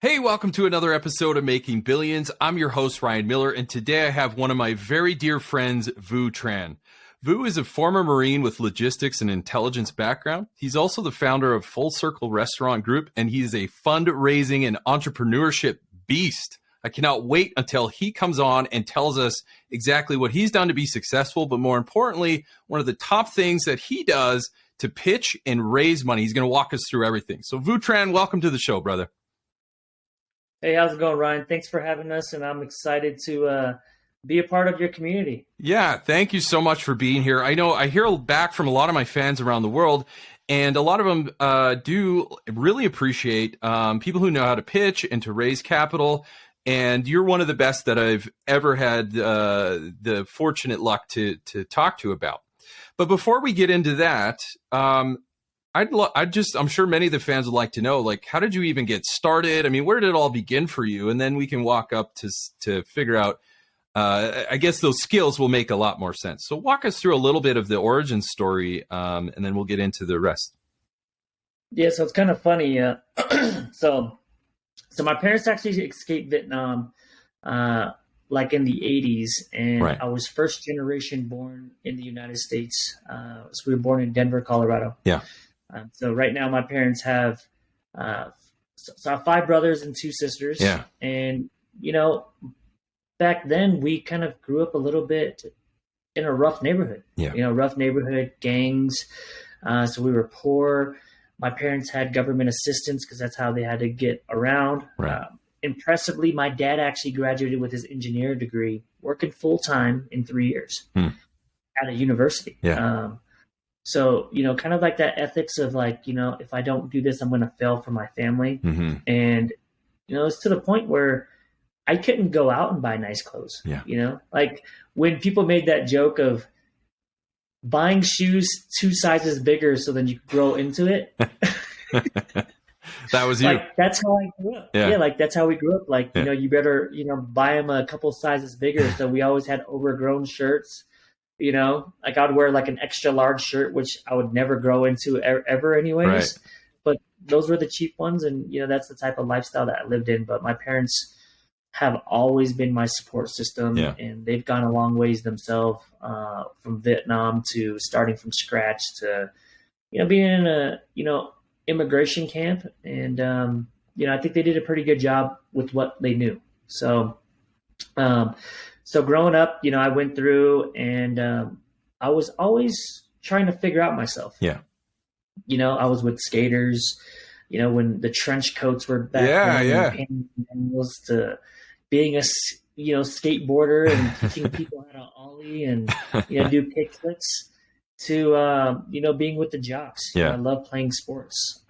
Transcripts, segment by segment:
Hey, welcome to another episode of Making Billions. I'm your host, Ryan Miller, and today I have one of my very dear friends, Vu Tran. Vu is a former Marine with logistics and intelligence background. He's also the founder of Full Circle Restaurant Group, and he's a fundraising and entrepreneurship beast. I cannot wait until he comes on and tells us exactly what he's done to be successful, but more importantly, one of the top things that he does to pitch and raise money. He's going to walk us through everything. So Vu Tran, welcome to the show, brother. Hey, how's it going, Ryan? Thanks for having us, and I'm excited to be a part of your community. Yeah, thank you so much for being here. I know I hear back from a lot of my fans around the world, and a lot of them do really appreciate people who know how to pitch and to raise capital, and you're one of the best that I've ever had the fortunate luck to talk to about. But before we get into that, I'm sure many of the fans would like to know, like, how did you even get started? I mean, where did it all begin for you? And then we can walk up to figure out, I guess those skills will make a lot more sense. So walk us through a little bit of the origin story, and then we'll get into the rest. Yeah, so it's kind of funny. So my parents actually escaped Vietnam, like in the 80s, and Right. I was first generation born in the United States. So we were born in Denver, Colorado. Yeah. So right now my parents have, so I have 5 brothers and 2 sisters. Yeah. And, back then we kind of grew up a little bit in a rough neighborhood. Yeah. Rough neighborhood, gangs. So we were poor. My parents had government assistance because that's how they had to get around. Right. Impressively, my dad actually graduated with his engineer degree, working full time in 3 years at a university. Yeah. So, kind of like that ethics of like, if I don't do this, I'm going to fail for my family. Mm-hmm. And, it's to the point where I couldn't go out and buy nice clothes. Yeah. Like when people made that joke of buying shoes 2 sizes bigger so then you could grow into it. That was you. Like, that's how I grew up. Yeah. Like that's how we grew up. Like, Yeah. You better, buy them a couple sizes bigger. So we always had overgrown shirts. Like I'd wear like an extra large shirt, which I would never grow into ever anyways. Right. But those were the cheap ones. And, that's the type of lifestyle that I lived in. But my parents have always been my support system. Yeah. And they've gone a long ways themselves, from Vietnam to starting from scratch to, being in a, immigration camp. And, I think they did a pretty good job with what they knew. So, so growing up, I went through and I was always trying to figure out myself. Yeah. I was with skaters, when the trench coats were back then, manuals to being a, skateboarder and teaching people how to ollie and, do kick flips to, being with the jocks. Yeah. I love playing sports.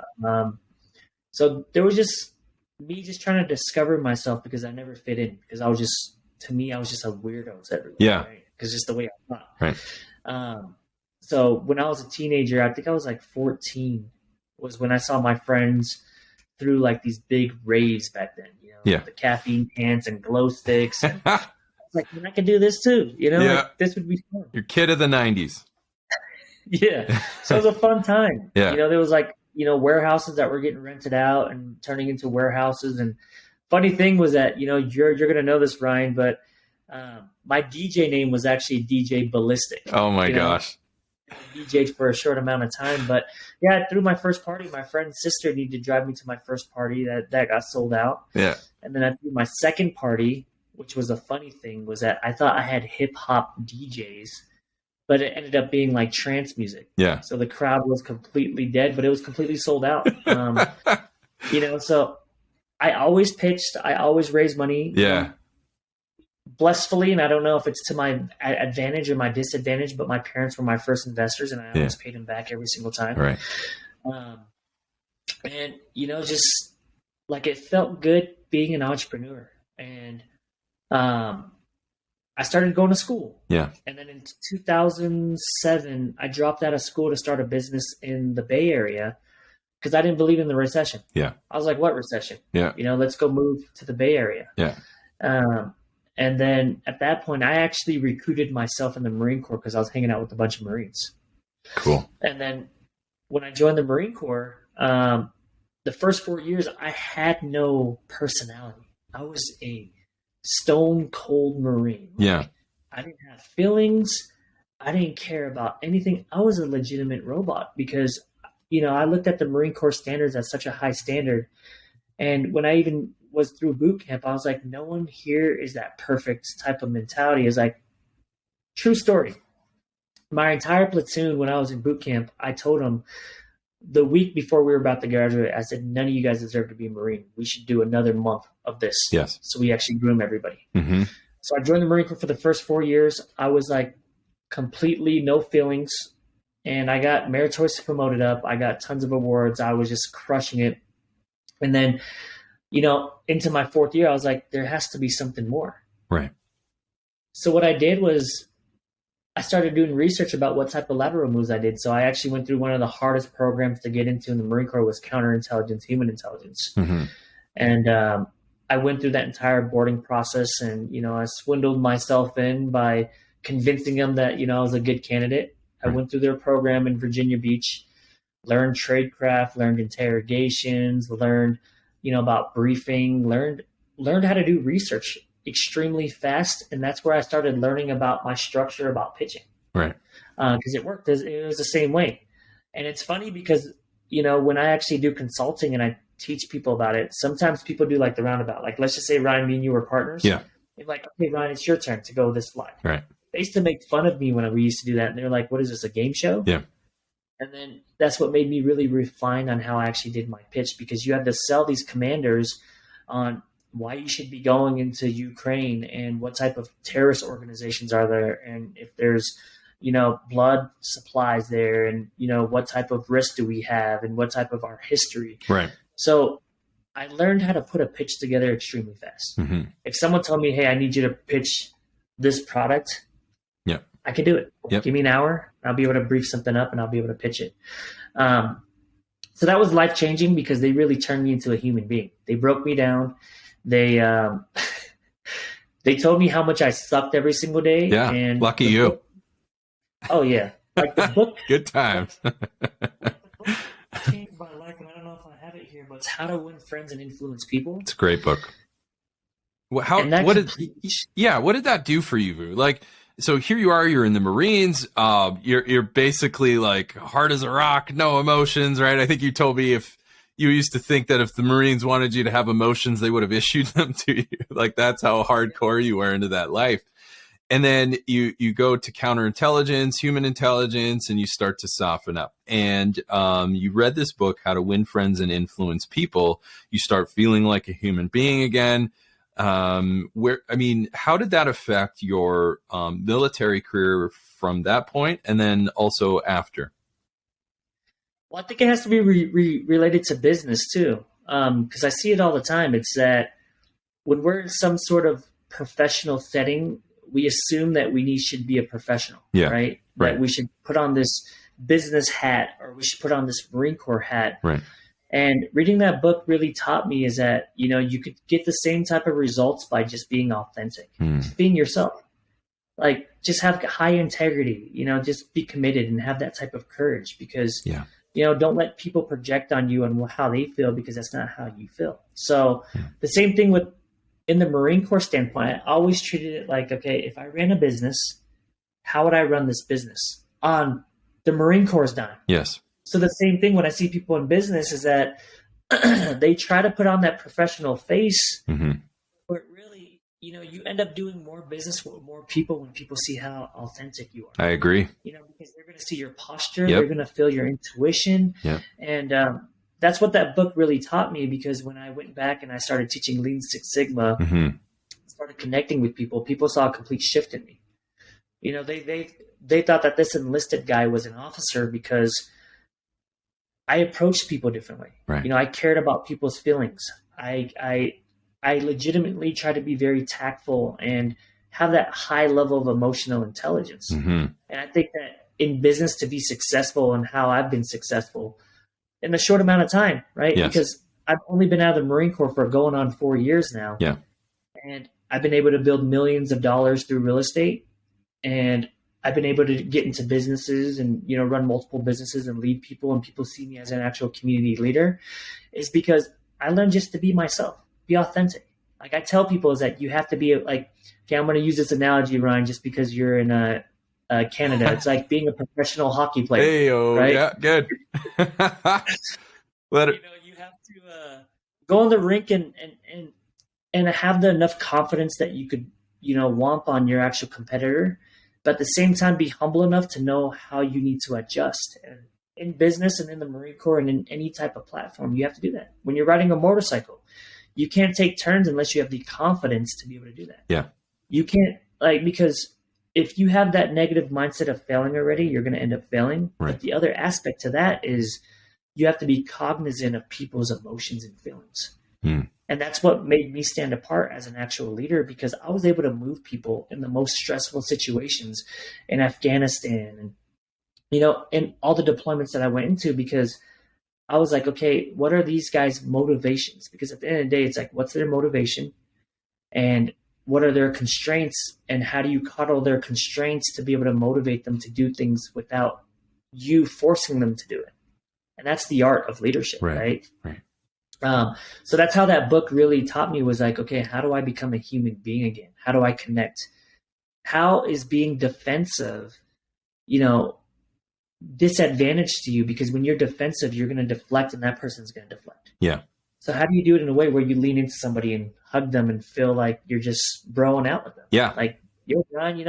So there was just me just trying to discover myself because I never fit in because I was just a weirdo everywhere. Yeah. Right? Because just the way I thought. Right. So when I was a teenager, I think I was like 14 was when I saw my friends through like these big raves back then, Yeah. the caffeine pants and glow sticks. And I was like, man, I could do this too. Yeah. Like, this would be fun. Your kid of the 90s. Yeah. So it was a fun time. Yeah. There was like, warehouses that were getting rented out and turning into warehouses. And funny thing was that, you're going to know this, Ryan, but my DJ name was actually DJ Ballistic. Oh my gosh. I DJ'd for a short amount of time, but yeah, I threw my first party. My friend's sister needed to drive me to my first party that got sold out. Yeah. And then I threw my second party, which was a funny thing, was that I thought I had hip hop DJs, but it ended up being like trance music. Yeah. So the crowd was completely dead, but it was completely sold out. So I always pitched, I always raised money. Yeah. Blissfully, and I don't know if it's to my advantage or my disadvantage, but my parents were my first investors, and I always paid them back every single time. Right. And just like it felt good being an entrepreneur, and I started going to school. Yeah. And then in 2007, I dropped out of school to start a business in the Bay Area because I didn't believe in the recession. Yeah. I was like, "What recession? Yeah. Let's go move to the Bay Area." Yeah. And then at that point, I actually recruited myself in the Marine Corps because I was hanging out with a bunch of Marines. Cool. And then when I joined the Marine Corps, the first 4 years, I had no personality. I was a stone cold Marine. Yeah. I didn't have feelings. I didn't care about anything. I was a legitimate robot because, I looked at the Marine Corps standards as such a high standard. And when I even was through boot camp, I was like, no one here is that perfect type of mentality. It's like, true story. My entire platoon, when I was in boot camp, I told them the week before we were about to graduate, I said, none of you guys deserve to be a Marine. We should do another month of this. Yes. So we actually groom everybody. Mm-hmm. So I joined the Marine Corps for the first 4 years. I was like completely no feelings. And I got meritoriously promoted up. I got tons of awards. I was just crushing it. And then, into my 4th year, I was like, there has to be something more. Right. So what I did was I started doing research about what type of lateral moves I did. So I actually went through one of the hardest programs to get into in the Marine Corps was counterintelligence, human intelligence. Mm-hmm. And I went through that entire boarding process and, I swindled myself in by convincing them that, I was a good candidate. I went through their program in Virginia Beach, learned tradecraft, learned interrogations, learned, about briefing, learned how to do research extremely fast. And that's where I started learning about my structure, about pitching. Right. Because it worked. It was the same way. And it's funny because, when I actually do consulting and I teach people about it, sometimes people do like the roundabout. Like, let's just say, Ryan, me and you were partners. Yeah. They're like, okay, Ryan, it's your turn to go this slide. Right. They used to make fun of me when we used to do that. And they're like, what is this, a game show? Yeah. And then that's what made me really refine on how I actually did my pitch, because you have to sell these commanders on why you should be going into Ukraine and what type of terrorist organizations are there. And if there's, blood supplies there and, what type of risk do we have and what type of our history. Right. So I learned how to put a pitch together extremely fast. Mm-hmm. If someone told me, hey, I need you to pitch this product, yeah, I can do it. Yep. Give me an hour. I'll be able to brief something up and I'll be able to pitch it. So that was life-changing because they really turned me into a human being. They broke me down. They they told me how much I sucked every single day. Yeah, and lucky you. Book, oh, yeah. Like the book. Good times. The book changed my life, and I don't know if I have it here, but it's How to Win Friends and Influence People. It's a great book. What did that do for you, Vu? Like, so here you are, you're in the Marines, you're basically like hard as a rock, no emotions, right? I think you told me if you used to think that if the Marines wanted you to have emotions, they would have issued them to you. Like, that's how hardcore you were into that life. And then you go to counterintelligence, human intelligence, and you start to soften up. And you read this book, How to Win Friends and Influence People. You start feeling like a human being again. How did that affect your military career from that point and then also after? Well, I think it has to be related to business too, because I see it all the time. It's that when we're in some sort of professional setting, we assume that we should be a professional, right? That we should put on this business hat or we should put on this Marine Corps hat. Right. And reading that book really taught me is that, you could get the same type of results by just being authentic, just being yourself. Like, just have high integrity, just be committed and have that type of courage because, don't let people project on you and how they feel because that's not how you feel. So the same thing in the Marine Corps standpoint, I always treated it like, okay, if I ran a business, how would I run this business on the Marine Corps' dime? Yes. So the same thing when I see people in business is that they try to put on that professional face, but really, you end up doing more business with more people when people see how authentic you are. I agree. Because they're going to see your posture, they're going to feel your intuition, and that's what that book really taught me. Because when I went back and I started teaching Lean Six Sigma, started connecting with people saw a complete shift in me. They thought that this enlisted guy was an officer because I approached people differently. Right. I cared about people's feelings. I legitimately try to be very tactful and have that high level of emotional intelligence. And I think that in business to be successful and how I've been successful in a short amount of time, right? Yes. Because I've only been out of the Marine Corps for going on 4 years now. Yeah. And I've been able to build millions of dollars through real estate. And I've been able to get into businesses and, run multiple businesses and lead people, and people see me as an actual community leader, is because I learned just to be myself, be authentic. Like I tell people is that you have to be like, okay, I'm going to use this analogy, Ryan, just because you're in Canada. It's like being a professional hockey player. Hey, right? Yeah, good. You have to go in the rink and have enough confidence that you could, womp on your actual competitor, but at the same time be humble enough to know how you need to adjust. And in business and in the Marine Corps and in any type of platform, you have to do that. When you're riding a motorcycle, you can't take turns unless you have the confidence to be able to do that. Yeah. You can't, because if you have that negative mindset of failing already, you're going to end up failing. Right. But the other aspect to that is you have to be cognizant of people's emotions and feelings. And that's what made me stand apart as an actual leader, because I was able to move people in the most stressful situations in Afghanistan and, in all the deployments that I went into, because I was like, okay, what are these guys' motivations? Because at the end of the day, it's like, what's their motivation and what are their constraints, and how do you coddle their constraints to be able to motivate them to do things without you forcing them to do it? And that's the art of leadership, right? So that's how that book really taught me, was like, okay, how do I become a human being again? How do I connect? How is being defensive, disadvantage to you? Because when you're defensive, you're going to deflect and that person's going to deflect. Yeah. So how do you do it in a way where you lean into somebody and hug them and feel like you're just broing out with them? Yeah. Like, yo, Brian,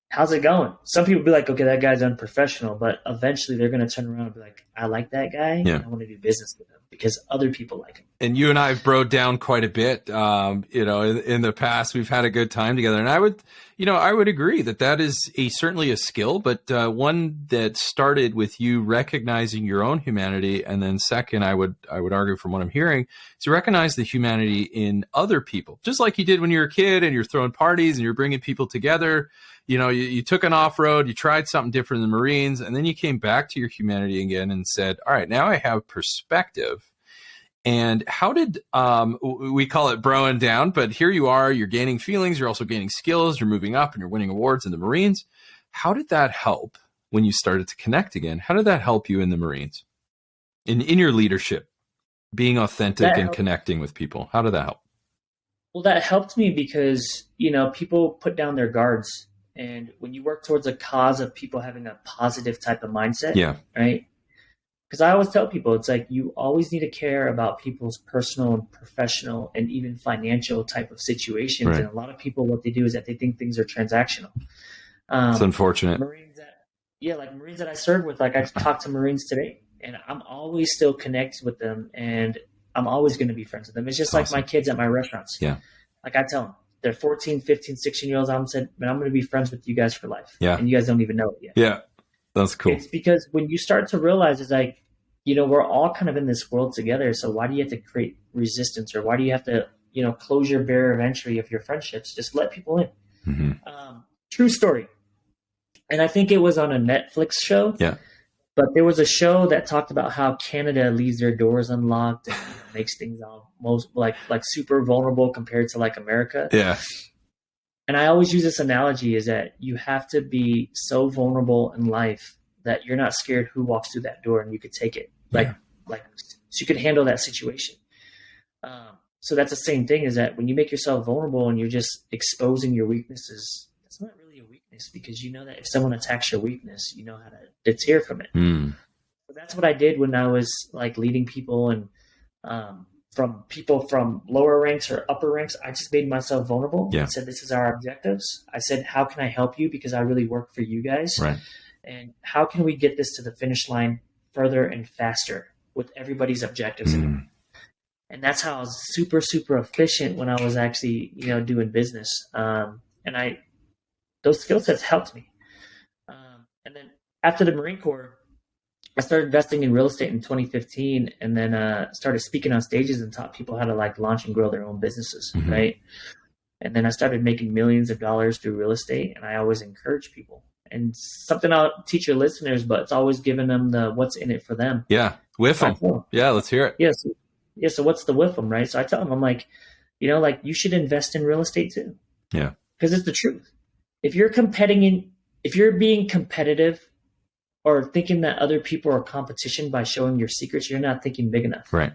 how's it going? Some people be like, okay, that guy's unprofessional, but eventually they're going to turn around and be like, I like that guy. Yeah. And I want to do business with him because other people like him. And you and I have broed down quite a bit. In the past, we've had a good time together, and I would agree that is certainly a skill, but one that started with you recognizing your own humanity, and then second, I would argue from what I'm hearing, to recognize the humanity in other people, just like you did when you were a kid and you're throwing parties and you're bringing people together. You took an off-road, you tried something different in the Marines, and then you came back to your humanity again and said, all right, now I have perspective. And how did, we call it broing down, but here you are, you're gaining feelings, you're also gaining skills, you're moving up and you're winning awards in the Marines. How did that help when you started to connect again? How did that help you in the Marines? In your leadership, being authentic and connecting with people? How did that help? Well, that helped me because, people put down their guards. And when you work towards a cause of people having a positive type of mindset, right? Because I always tell people, it's like you always need to care about people's personal and professional and even financial type of situations. Right. And a lot of people, what they do is that they think things are transactional. It's unfortunate. Marines that I serve with, like I talk to Marines today, and I'm always still connected with them, and I'm always going to be friends with them. It's just like my kids at my restaurants. Yeah. Like I tell them, they're 14, 15, 16-year-olds. I'm said, man, I'm going to be friends with you guys for life. Yeah. And you guys don't even know it yet. Yeah. That's cool. It's because when you start to realize, it's like, we're all kind of in this world together. So why do you have to create resistance, or why do you have to, close your barrier of entry of your friendships? Just let people in. Mm-hmm. True story. And I think it was on a Netflix show. Yeah. But there was a show that talked about how Canada leaves their doors unlocked and makes things almost like super vulnerable compared to like America. Yeah. And I always use this analogy, is that you have to be so vulnerable in life that you're not scared who walks through that door, and you could take it. So you could handle that situation. So that's the same thing, is that when you make yourself vulnerable and you're just exposing your weaknesses, that's not really a weakness, because you know that if someone attacks your weakness, you know how to deter from it. So that's what I did when I was like leading people, and from people from lower ranks or upper ranks, I just made myself vulnerable. Yeah. I said, this is our objectives. I said, how can I help you? Because I really work for you guys. Right. And how can we get this to the finish line further and faster with everybody's objectives in mind? And that's how I was super, super efficient when I was actually, doing business. And those skill sets helped me. And then after the Marine Corps, I started investing in real estate in 2015, and then started speaking on stages and taught people how to like launch and grow their own businesses. Mm-hmm. Right. And then I started making millions of dollars through real estate, and I always encourage people. And something I'll teach your listeners, but it's always giving them the what's in it for them. Yeah. With them. Yeah. Let's hear it. Yes. Yeah. So what's the with them, right? So I tell them, I'm like, you should invest in real estate too. Yeah. Because it's the truth. If you're competing if you're being competitive or thinking that other people are competition by showing your secrets, you're not thinking big enough. Right.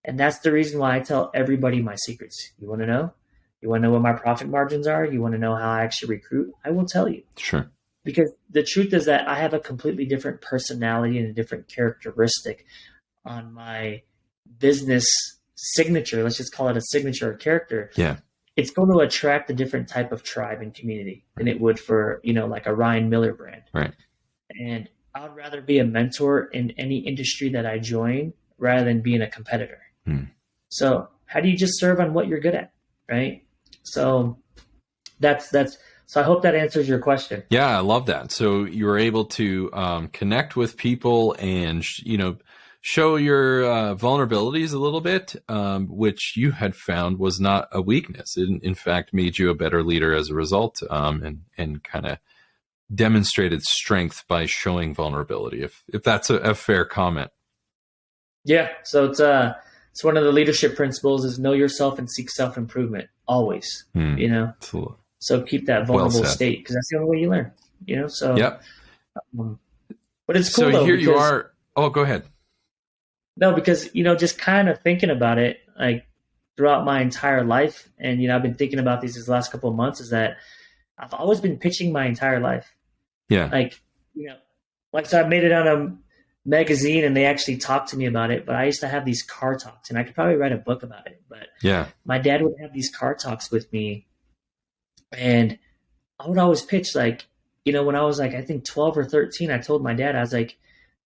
And that's the reason why I tell everybody my secrets. You want to know? You want to know what my profit margins are? You want to know how I actually recruit? I will tell you. Sure. Because the truth is that I have a completely different personality and a different characteristic on my business signature. Let's just call it a signature or character. Yeah. It's going to attract a different type of tribe and community than it would for, like a Ryan Miller brand. Right. And I would rather be a mentor in any industry that I join rather than being a competitor. So how do you just serve on what you're good at? Right. So so I hope that answers your question. Yeah, I love that. So you were able to connect with people and, show your vulnerabilities a little bit, which you had found was not a weakness. It, in fact, made you a better leader as a result, and kind of demonstrated strength by showing vulnerability, if that's a fair comment. Yeah. So it's one of the leadership principles is know yourself and seek self-improvement always, So keep that vulnerable state because that's the only way you learn, so. Yep. But it's cool. So here you are. Oh, go ahead. No, because, just kind of thinking about it, like throughout my entire life. And, I've been thinking about these last couple of months is that I've always been pitching my entire life. Yeah. So I made it on a magazine and they actually talked to me about it, but I used to have these car talks and I could probably write a book about it, but yeah, my dad would have these car talks with me and I would always pitch when I was I think 12 or 13, I told my dad, I was like,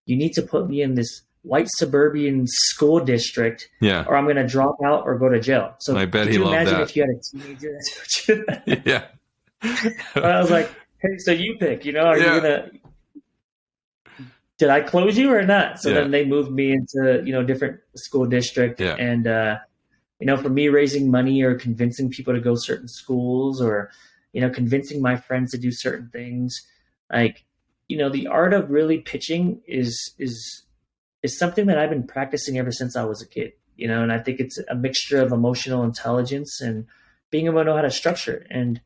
you need to put me in this white suburban school district or I'm going to drop out or go to jail. So I bet could he you loved imagine that. if you had a teenager? That's what you Yeah. I was like, hey, so you pick, are you going to, did I close you or not? So then they moved me into, different school district. Yeah. And, for me, raising money or convincing people to go certain schools or, convincing my friends to do certain things, the art of really pitching is something that I've been practicing ever since I was a kid, and I think it's a mixture of emotional intelligence and being able to know how to structure it. And,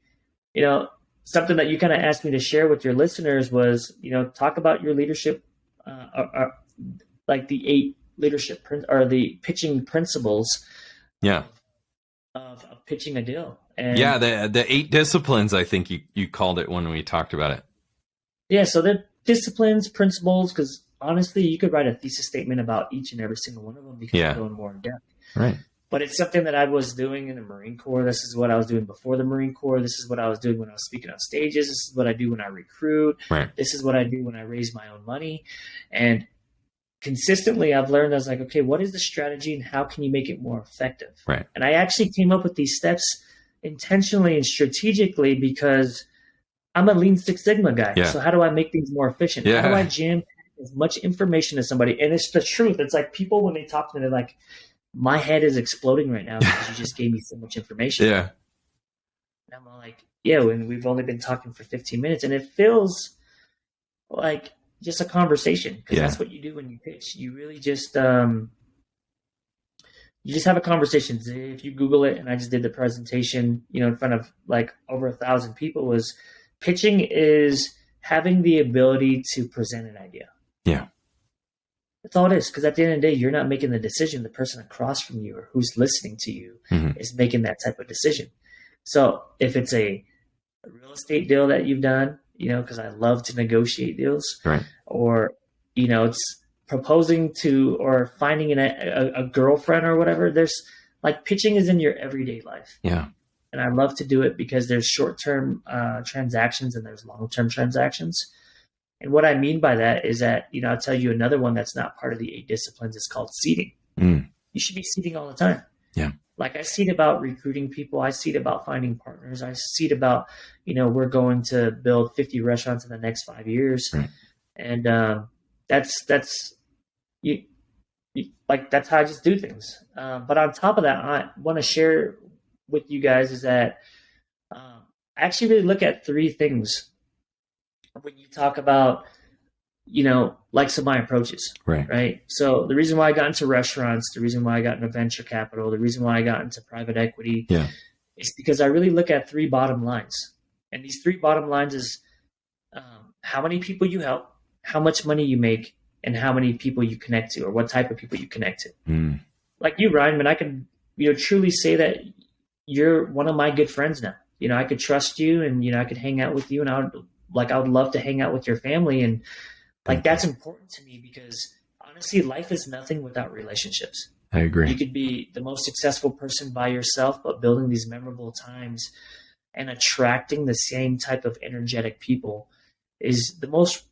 something that you kind of asked me to share with your listeners was, talk about your leadership, like the 8 leadership or the pitching principles. Of pitching a deal. And the 8 disciplines, I think you called it when we talked about it. Yeah. So the disciplines, principles, because honestly, you could write a thesis statement about each and every single one of them because you're going more in depth. Right. But it's something that I was doing in the Marine Corps. This is what I was doing before the Marine Corps. This is what I was doing when I was speaking on stages. This is what I do when I recruit. Right. This is what I do when I raise my own money. And consistently, I've learned, I was like, okay, what is the strategy and how can you make it more effective? Right. And I actually came up with these steps intentionally and strategically because I'm a Lean Six Sigma guy. Yeah. So how do I make things more efficient? Yeah. How do I jam as much information as somebody? And it's the truth. It's like people, when they talk to me, they're like, my head is exploding right now because you just gave me so much information. Yeah. And I'm like, and we've only been talking for 15 minutes and it feels like just a conversation because that's what you do when you pitch. You really just, you just have a conversation. If you Google it, and I just did the presentation, in front of over 1,000 people, was pitching is having the ability to present an idea. Yeah. That's all it is. Because at the end of the day, you're not making the decision. The person across from you or who's listening to you is making that type of decision. So if it's a real estate deal that you've done, because I love to negotiate deals, right, or, it's proposing to or finding a girlfriend or whatever, there's pitching is in your everyday life. Yeah. And I love to do it because there's short-term transactions and there's long-term transactions. And what I mean by that is that, I'll tell you another one that's not part of the 8 disciplines is called seeding. You should be seeding all the time. Yeah. I seed about recruiting people. I seed about finding partners. I seed about, we're going to build 50 restaurants in the next 5 years. Right. And that's how I just do things. But on top of that, I want to share with you guys is that I actually really look at 3 things when you talk about, some of my approaches. Right. So the reason why I got into restaurants, the reason why I got into venture capital, the reason why I got into private equity is because I really look at 3 bottom lines. And these 3 bottom lines is how many people you help, how much money you make, and how many people you connect to, or what type of people you connect to. Like you, Ryan, man, I can, truly say that you're one of my good friends now. I could trust you, and I could hang out with you, and I would love to hang out with your family, and like that's important to me because honestly, life is nothing without relationships. I agree. You could be the most successful person by yourself, but building these memorable times and attracting the same type of energetic people is the most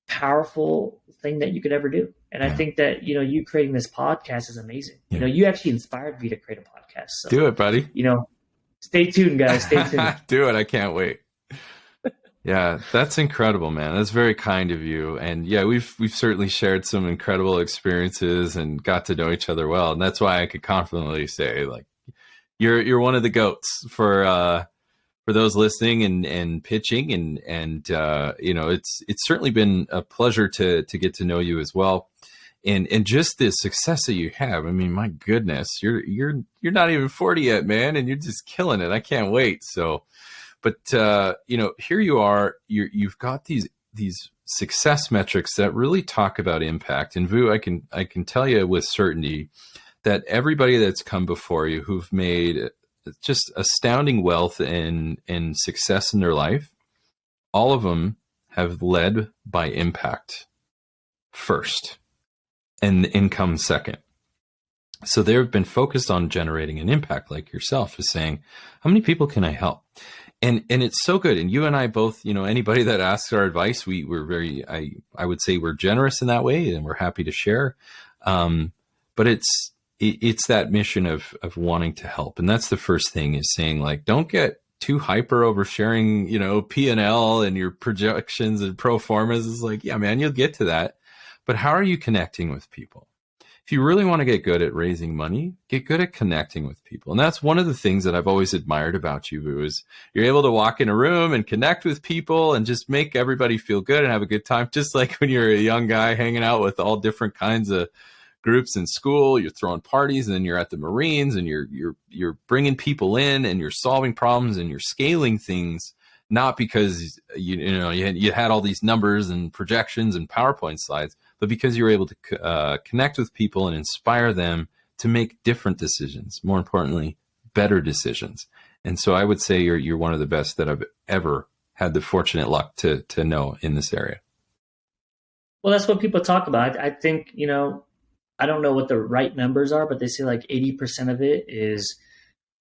powerful thing that you could ever do. And I think that, you creating this podcast is amazing. You actually inspired me to create a podcast. So, do it, buddy. Stay tuned, guys. Stay tuned. Do it. I can't wait. Yeah, that's incredible, man. That's very kind of you. And yeah, we've certainly shared some incredible experiences and got to know each other well. And that's why I could confidently say, like, you're one of the GOATs for those listening and pitching. And it's certainly been a pleasure to get to know you as well. And just the success that you have. I mean, my goodness, you're not even 40 yet, man, and you're just killing it. I can't wait. So, but here you are. You've got these success metrics that really talk about impact. And Vu, I can tell you with certainty that everybody that's come before you who've made just astounding wealth and success in their life, all of them have led by impact first and income second. So they've been focused on generating an impact, like yourself is saying, how many people can I help? And it's so good. And you and I both, anybody that asks our advice, we're very, I would say we're generous in that way, and we're happy to share. But it's that mission of wanting to help. And that's the first thing, is saying, like, don't get too hyper over sharing, P&L and your projections and pro formas. Is like, yeah, man, you'll get to that. But how are you connecting with people? If you really want to get good at raising money, get good at connecting with people. And that's one of the things that I've always admired about you, Vu, is you're able to walk in a room and connect with people and just make everybody feel good and have a good time. Just like when you're a young guy hanging out with all different kinds of groups in school, you're throwing parties, and then you're at the Marines, and you're bringing people in, and you're solving problems, and you're scaling things, not because you had all these numbers and projections and PowerPoint slides, but because you're able to connect with people and inspire them to make different decisions. More importantly, better decisions. And so I would say you're one of the best that I've ever had the fortunate luck to know in this area. Well, that's what people talk about. I think, I don't know what the right numbers are, but they say like 80% of it is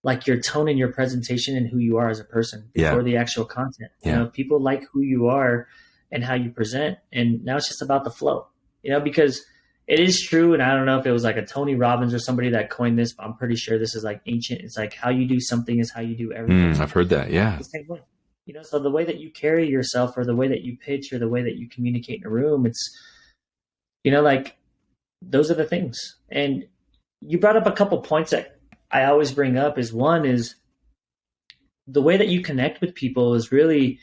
like your tone in your presentation and who you are as a person before the actual content. People like who you are and how you present. And now it's just about the flow, because it is true. And I don't know if it was like a Tony Robbins or somebody that coined this, but I'm pretty sure this is like ancient. It's like how you do something is how you do everything. I've heard that. Yeah. It's the same way. So the way that you carry yourself, or the way that you pitch, or the way that you communicate in a room, it's, like, those are the things. And you brought up a couple points that I always bring up. One is the way that you connect with people is really,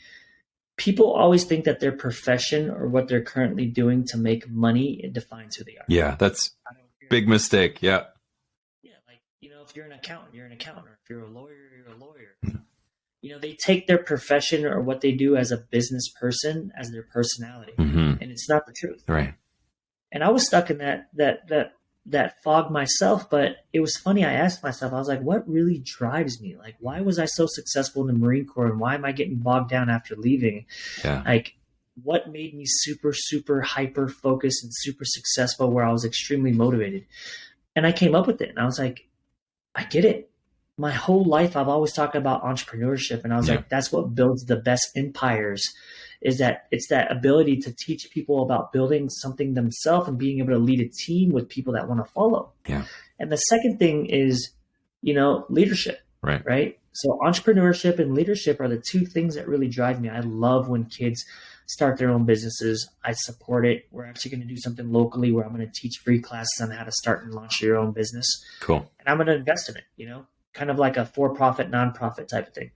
people always think that their profession or what they're currently doing to make money, it defines who they are. Yeah, that's a big mistake. Yeah. Yeah, like, if you're an accountant, you're an accountant. Or if you're a lawyer, you're a lawyer. They take their profession or what they do as a business person as their personality. And it's not the truth. Right. And I was stuck in that fog myself, but it was funny. I asked myself, I was like, what really drives me? Like, why was I so successful in the Marine Corps, and why am I getting bogged down after leaving? Yeah. Like, what made me super, super hyper focused and super successful, where I was extremely motivated? And I came up with it, and I was like, I get it. My whole life, I've always talked about entrepreneurship, and I was like, that's what builds the best empires. Is that it's that ability to teach people about building something themselves and being able to lead a team with people that want to follow. Yeah. And the second thing is, leadership. Right. So entrepreneurship and leadership are the two things that really drive me. I love when kids start their own businesses. I support it. We're actually going to do something locally where I'm going to teach free classes on how to start and launch your own business. Cool. And I'm going to invest in it, kind of like a for-profit, nonprofit type of thing.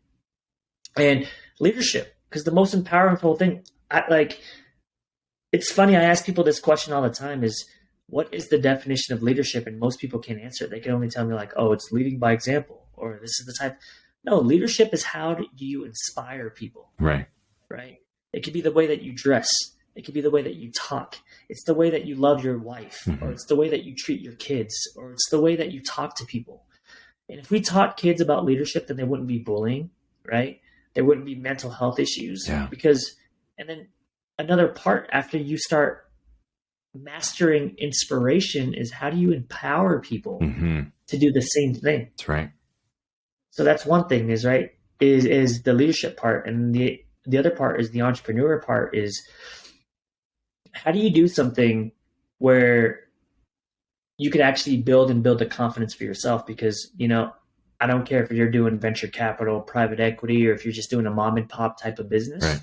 And leadership. Because the most powerful thing, it's funny, I ask people this question all the time, is what is the definition of leadership? And most people can't answer it. They can only tell me like, oh, it's leading by example, or this is the type. No, leadership is how do you inspire people? Right. It could be the way that you dress. It could be the way that you talk. It's the way that you love your wife, or it's the way that you treat your kids, or it's the way that you talk to people. And if we taught kids about leadership, then there wouldn't be bullying, right? There wouldn't be mental health issues. Yeah. And then another part after you start mastering inspiration is how do you empower people to do the same thing? That's right. So that's one thing is the leadership part. And the other part is the entrepreneur part is how do you do something where you could actually build the confidence for yourself? Because, I don't care if you're doing venture capital, private equity, or if you're just doing a mom and pop type of business. Right.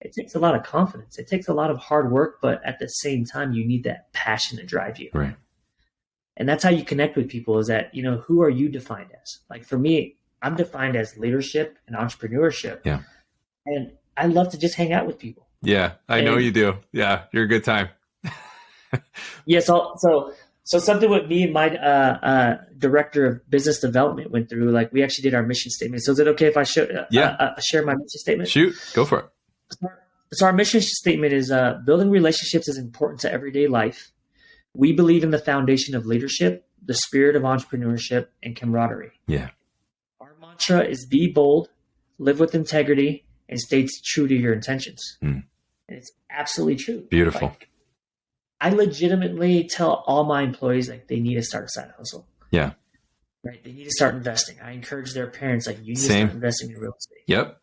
It takes a lot of confidence. It takes a lot of hard work, but at the same time, you need that passion to drive you. Right. And that's how you connect with people is that, who are you defined as? Like for me, I'm defined as leadership and entrepreneurship. Yeah. And I love to just hang out with people. Yeah, I know you do. Yeah, you're a good time. Yeah, so something with me and my director of business development went through, like we actually did our mission statement. So is it okay if I share my mission statement? Shoot, go for it. So our mission statement is building relationships is important to everyday life. We believe in the foundation of leadership, the spirit of entrepreneurship, and camaraderie. Yeah. Our mantra is be bold, live with integrity, and stay true to your intentions. And it's absolutely true. Beautiful. Like, I legitimately tell all my employees like they need to start a side hustle. Yeah. Right. They need to start investing. I encourage their parents like you need to start investing in real estate. Yep.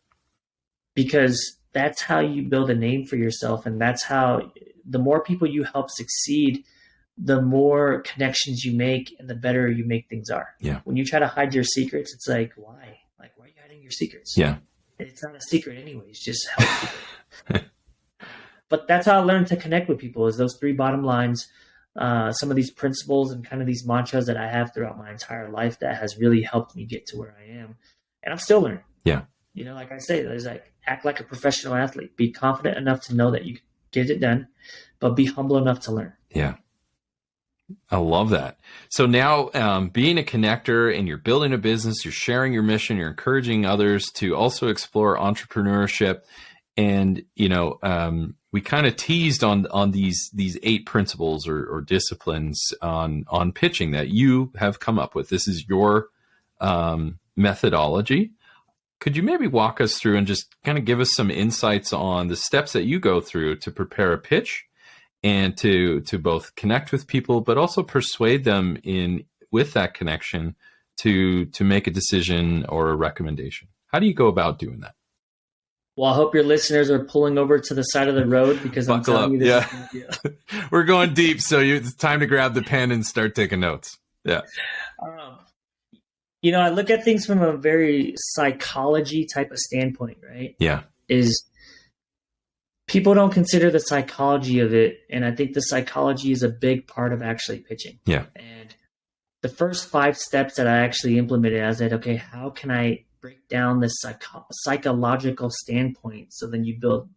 Because that's how you build a name for yourself, and that's how the more people you help succeed, the more connections you make and the better you make things are. Yeah. When you try to hide your secrets, it's like why? Like why are you hiding your secrets? Yeah. It's not a secret anyways. Just help people. But that's how I learned to connect with people is those three bottom lines, some of these principles and kind of these mantras that I have throughout my entire life that has really helped me get to where I am. And I'm still learning. Yeah. Like I say, there's like act like a professional athlete. Be confident enough to know that you can get it done, but be humble enough to learn. Yeah. I love that. So now being a connector and you're building a business, you're sharing your mission, you're encouraging others to also explore entrepreneurship. And, we kind of teased on these 8 principles or disciplines on pitching that you have come up with. This is your methodology. Could you maybe walk us through and just kind of give us some insights on the steps that you go through to prepare a pitch and to both connect with people, but also persuade them with that connection to make a decision or a recommendation? How do you go about doing that? Well, I hope your listeners are pulling over to the side of the road because I'm telling you this. Yeah. We're going deep, so it's time to grab the pen and start taking notes. Yeah. I look at things from a very psychology type of standpoint, right? Yeah. Is people don't consider the psychology of it. And I think the psychology is a big part of actually pitching. Yeah. And the first 5 steps that I actually implemented, I said, okay, how can I break down this psychological standpoint? So then you build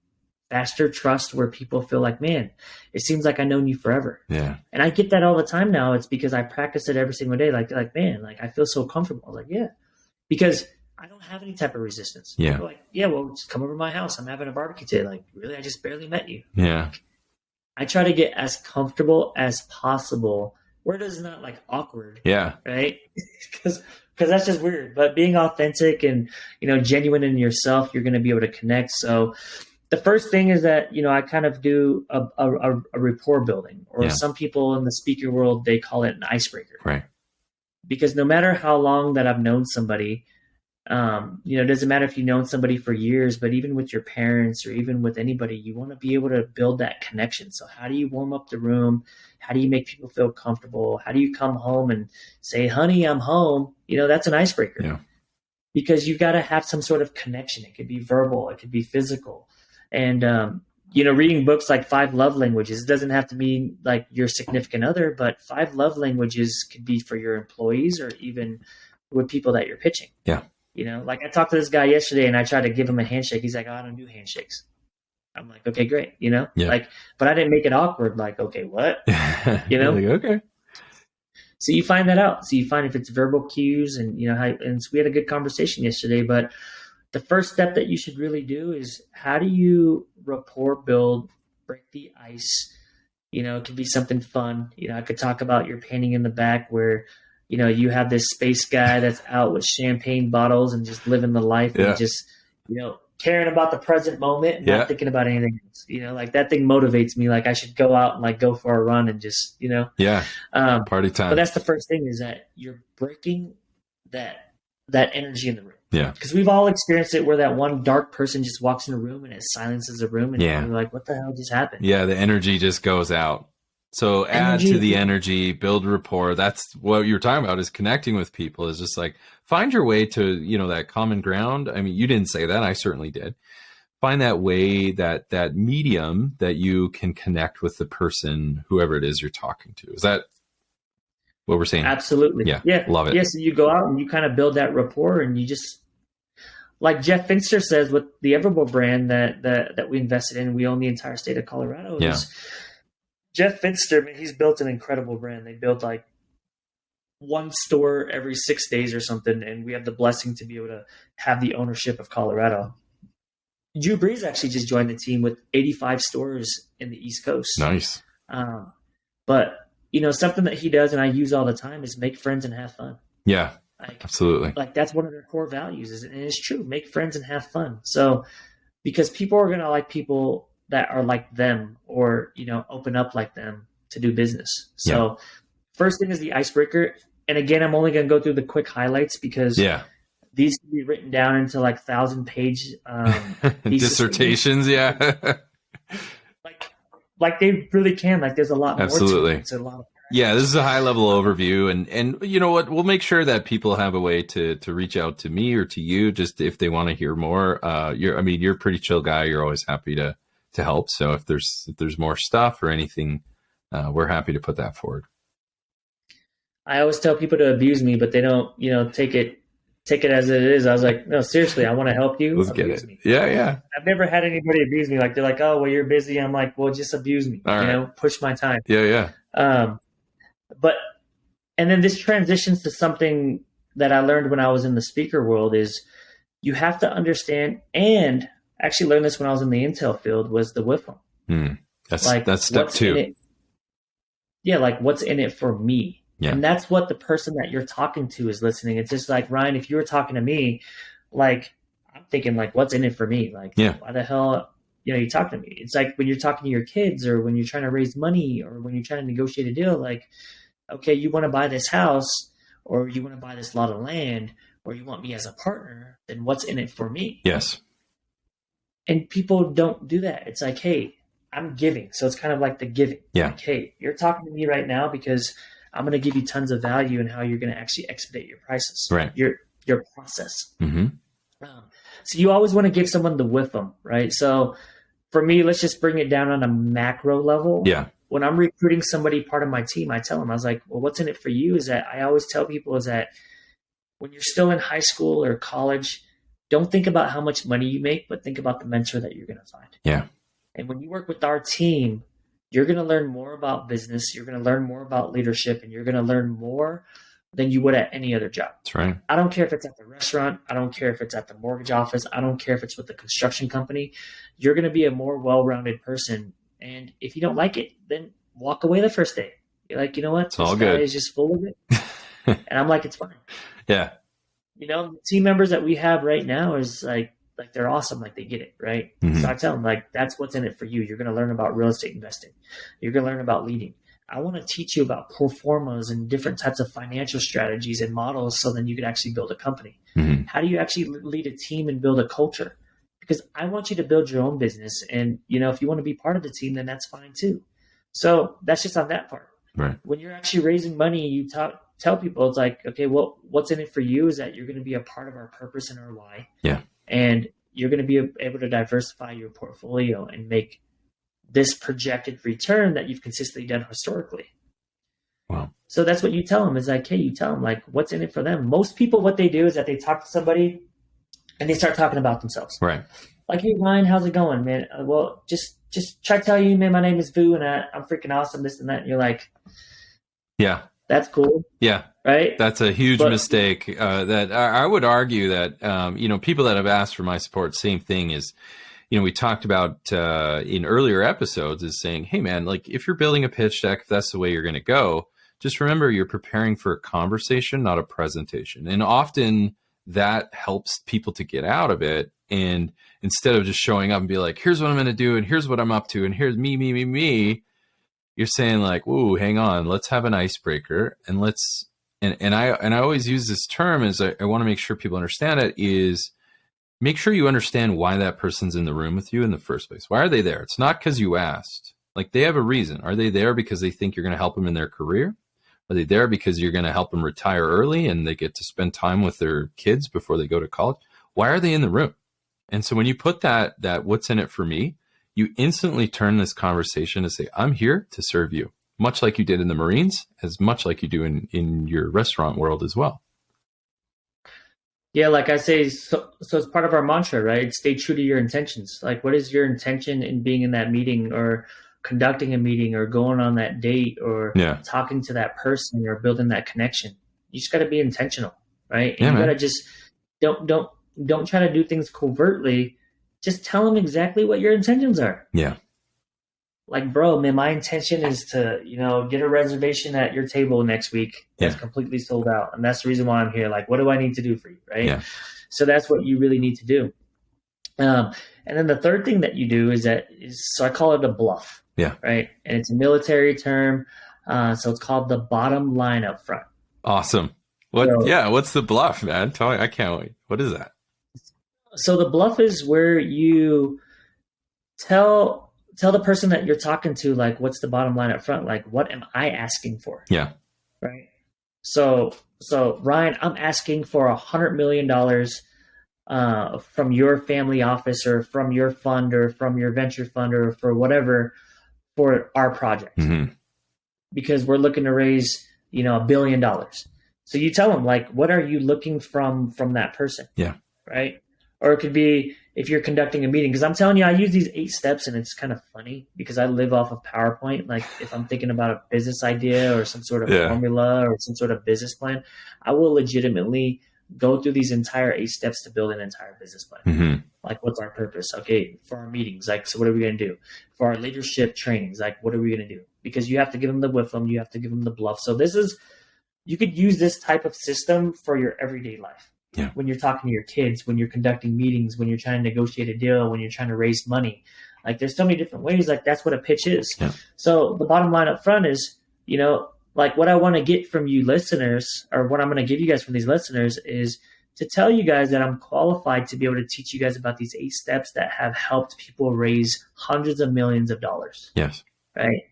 faster trust where people feel like, man, it seems like I've known you forever. Yeah. And I get that all the time now. It's because I practice it every single day. Like, man, like I feel so comfortable. I was like, yeah, because I don't have any type of resistance. Yeah. People are like, yeah, well, just come over to my house. I'm having a barbecue today. Like, really? I just barely met you. Yeah. Like, I try to get as comfortable as possible where it is not like awkward. Yeah. Right. Because that's just weird, but being authentic and, genuine in yourself, you're going to be able to connect. So the first thing is that, I kind of do a rapport building, or some people in the speaker world, they call it an icebreaker. Right. Because no matter how long that I've known somebody, it doesn't matter if you've known somebody for years, but even with your parents or even with anybody, you want to be able to build that connection. So how do you warm up the room? How do you make people feel comfortable? How do you come home and say, honey, I'm home? That's an icebreaker. Yeah. Because you've got to have some sort of connection. It could be verbal. It could be physical. And, reading books like 5 Love Languages, it doesn't have to mean like your significant other, but 5 love languages could be for your employees or even with people that you're pitching. Yeah. Like I talked to this guy yesterday and I tried to give him a handshake. He's like, oh, I don't do handshakes. I'm like, okay, great. Yeah. But I didn't make it awkward. Like, okay, what? Like, okay. So you find that out. So you find if it's verbal cues and, and so we had a good conversation yesterday, but the first step that you should really do is, how do you rapport build, break the ice? It could be something fun. I could talk about your painting in the back where, you have this space guy that's out with champagne bottles and just living the life and just, caring about the present moment and not thinking about anything else. Like that thing motivates me. Like I should go out and like go for a run and just, party time. But that's the first thing, is that you're breaking that energy in the room. Yeah. Because we've all experienced it where that one dark person just walks in a room and it silences the room and you're like, what the hell just happened? Yeah, the energy just goes out. So add to the energy, build rapport. That's what you're talking about, is connecting with people, is just like find your way to, that common ground. I mean, you didn't say that. I certainly did. Find that way, that medium that you can connect with the person, whoever it is you're talking to. Is that what we're saying? Absolutely. Yeah. Love it. Yes. You go out and you kind of build that rapport, and you just, like Jeff Finster says with the Everbowl brand that we invested in, we own the entire state of Colorado. Jeff Finster, man, he's built an incredible brand. They built like one store every 6 days or something, and we have the blessing to be able to have the ownership of Colorado. Drew Brees actually just joined the team with 85 stores in the East Coast. Nice. But something that he does and I use all the time is make friends and have fun. Yeah, absolutely. Like that's one of their core values, and it's true. Make friends and have fun. So, because people are going to like people that are like them, or, open up like them to do business. So first thing is the icebreaker. And again, I'm only going to go through the quick highlights because these can be written down into like 1,000-page dissertations. Like they really can. Like there's a lot more. Absolutely. To it. It's a lot of this is a high level overview, and you know what? We'll make sure that people have a way to reach out to me or to you, just if they want to hear more. You're a pretty chill guy. You're always happy to help. So if there's more stuff or anything, we're happy to put that forward. I always tell people to abuse me, but they don't, take it as it is. I was like, no, seriously, I want to help you. Let's get it. Me. Yeah. I've never had anybody abuse me. Like they're like, oh, well, you're busy. I'm like, well, just abuse me. All right. Push my time. Yeah. And then this transitions to something that I learned when I was in the speaker world, is you have to understand, and actually learned this when I was in the Intel field, was the WIFM. That's step 2. Like what's in it for me. Yeah. And that's what the person that you're talking to is listening. It's just like, Ryan, if you were talking to me, like I'm thinking like, what's in it for me? Like, why the hell, you talk to me? It's like when you're talking to your kids, or when you're trying to raise money, or when you're trying to negotiate a deal, like, okay, you want to buy this house, or you want to buy this lot of land, or you want me as a partner, then what's in it for me? Yes. And people don't do that. It's like, hey, I'm giving. So it's kind of like the giving. Yeah. Like, hey, you're talking to me right now because I'm going to give you tons of value in how you're going to actually expedite your prices, right? Your process. Mm-hmm. So you always want to give someone the with them, right? So for me, let's just bring it down on a macro level. Yeah. When I'm recruiting somebody part of my team, I tell them, I was like, well, what's in it for you? Is that I always tell people is that when you're still in high school or college, don't think about how much money you make, but think about the mentor that you're going to find. Yeah. And when you work with our team, you're going to learn more about business. You're going to learn more about leadership, and you're going to learn more than you would at any other job. That's right. I don't care if it's at the restaurant. I don't care if it's at the mortgage office. I don't care if it's with the construction company. You're going to be a more well-rounded person. And if you don't like it, then walk away the first day. You're like, you know what? It's all good. Guy is just full of it. And I'm like, it's fine. Yeah. The team members that we have right now is like they're awesome. Like they get it, right? Mm-hmm. So I tell them, like, that's what's in it for you. You're going to learn about real estate investing. You're going to learn about leading. I want to teach you about pro formas and different types of financial strategies and models, so then you can actually build a company. Mm-hmm. How do you actually lead a team and build a culture? Because I want you to build your own business. And, if you want to be part of the team, then that's fine too. So that's just on that part. Right. When you're actually raising money, you tell people, it's like, okay, well, what's in it for you is that you're going to be a part of our purpose and our why. Yeah. And you're going to be able to diversify your portfolio and make this projected return that you've consistently done historically. Wow. So that's what you tell them, is like, hey, you tell them like what's in it for them. Most people, what they do is that they talk to somebody and they start talking about themselves. Right. Like, hey, Ryan, how's it going, man? Well, just try to tell you, man, my name is Vu and I'm freaking awesome, this and that. And you're like, yeah, That's cool. Yeah. Right. That's a huge But mistake. That I would argue that, people that have asked for my support, same thing is, we talked about in earlier episodes is saying, hey man, like if you're building a pitch deck, if that's the way you're going to go, just remember you're preparing for a conversation, not a presentation. And often that helps people to get out of it. And instead of just showing up and be like, here's what I'm going to do, and here's what I'm up to, and here's me, you're saying like, whoa, hang on, let's have an icebreaker, and I always use this term as I want to make sure people understand it, is make sure you understand why that person's in the room with you in the first place. Why are they there? It's not because you asked. Like, they have a reason. Are they there because they think you're going to help them in their career? Are they there because you're going to help them retire early and they get to spend time with their kids before they go to college? Why are they in the room? And so when you put that what's in it for me, you instantly turn this conversation to say, I'm here to serve you, much like you did in the Marines, as much like you do in your restaurant world as well. yeah, like I say, so it's part of our mantra, right? Stay true to your intentions. Like, what is your intention in being in that meeting or conducting a meeting or going on that date or talking to that person or building that connection? You just got to be intentional, right? And you got to just don't try to do things covertly. Just tell them exactly what your intentions are. Yeah. Like, bro, man, my intention is to, get a reservation at your table next week that's completely sold out. And that's the reason why I'm here. Like, what do I need to do for you? Right. Yeah. So that's what you really need to do. And then the third thing that you do so I call it a bluff. Yeah. Right. And it's a military term. So it's called the bottom line up front. Awesome. What's the bluff, man? Tell me, I can't wait. What is that? So the bluff is where you tell the person that you're talking to, like, what's the bottom line up front? Like, what am I asking for? Yeah. Right. So Ryan, I'm asking for $100 million from your family office or from your fund or from your venture fund or for whatever for our project, because we're looking to raise, $1 billion. So you tell them, like, what are you looking from that person? Yeah. Right. Or it could be if you're conducting a meeting, because I'm telling you, I use these 8 steps and it's kind of funny because I live off of PowerPoint. Like, if I'm thinking about a business idea or some sort of formula or some sort of business plan, I will legitimately go through these entire 8 steps to build an entire business plan. Like, what's our purpose? Okay, for our meetings, like, so what are we going to do? For our leadership trainings, like, what are we going to do? Because you have to give them the whiffum, you have to give them the bluff. So you could use this type of system for your everyday life. Yeah. When you're talking to your kids, when you're conducting meetings, when you're trying to negotiate a deal, when you're trying to raise money, like, there's so many different ways. Like, that's what a pitch is. Yeah. So the bottom line up front is, like, what I want to get from you listeners, or what I'm going to give you guys from these listeners, is to tell you guys that I'm qualified to be able to teach you guys about these 8 steps that have helped people raise hundreds of millions of dollars. Yes. Right.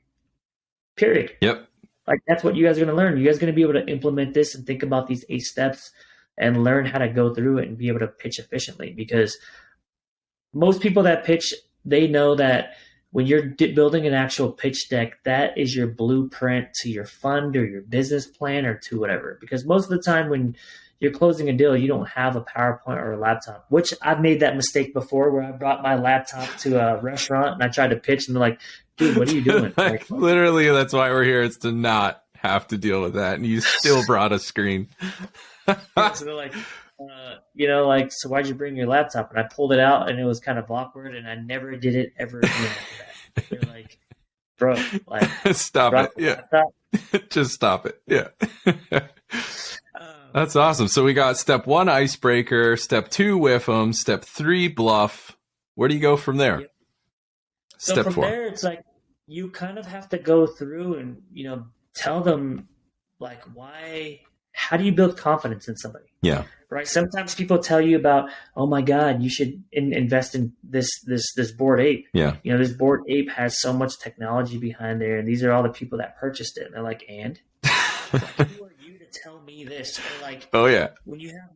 Period. Yep. Like, that's what you guys are going to learn. You guys are going to be able to implement this and think about these 8 steps and learn how to go through it and be able to pitch efficiently. Because most people that pitch, they know that when you're building an actual pitch deck, that is your blueprint to your fund or your business plan or to whatever. Because most of the time when you're closing a deal, you don't have a PowerPoint or a laptop, which I've made that mistake before, where I brought my laptop to a restaurant and I tried to pitch and they're like, dude, what are you doing? Like, literally, that's why we're here. It's to not have to deal with that. And you still brought a screen. So they're like, so why'd you bring your laptop? And I pulled it out and it was kind of awkward and I never did it ever again after that. They're like, bro, like, stop it. Yeah. Just stop it. Yeah. That's awesome. So we got step 1, icebreaker, step 2, whiff 'em, step 3, bluff. Where do you go from there? Yep. So step from 4. there, it's like, you kind of have to go through and, tell them, like, how do you build confidence in somebody? Yeah. Right. Sometimes people tell you about, oh my God, you should invest in this Bored Ape. Yeah. This Bored Ape has so much technology behind there, and these are all the people that purchased it. And they're like, and like, who are you to tell me this? Or like, oh yeah, when you have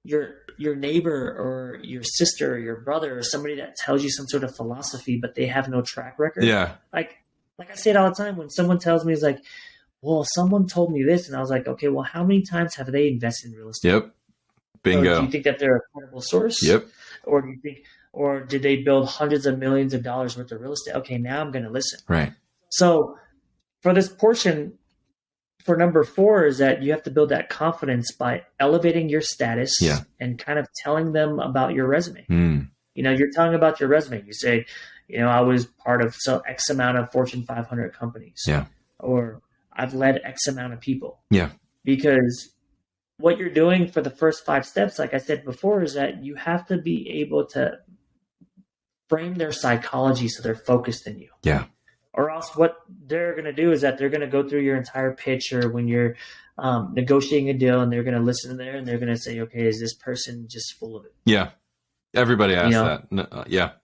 your neighbor or your sister or your brother or somebody that tells you some sort of philosophy, but they have no track record. Yeah. Like I say it all the time when someone tells me, it's like, well, someone told me this, and I was like, okay, well, how many times have they invested in real estate? Yep. Bingo. Or do you think that they're a credible source? Yep. Or do you think, or did they build hundreds of millions of dollars worth of real estate? Okay, now I'm going to listen. Right. So for this for number 4 is that you have to build that confidence by elevating your status and kind of telling them about your resume. You're telling about your resume. You say, I was part of X amount of Fortune 500 companies. Or I've led X amount of people. Because what you're doing for the first 5 steps, like I said before, is that you have to be able to frame their psychology so they're focused in you. Or else what they're going to do is that they're going to go through your entire pitch, or when you're negotiating a deal, and they're going to listen in there and they're going to say, okay, is this person just full of it? Everybody asks that.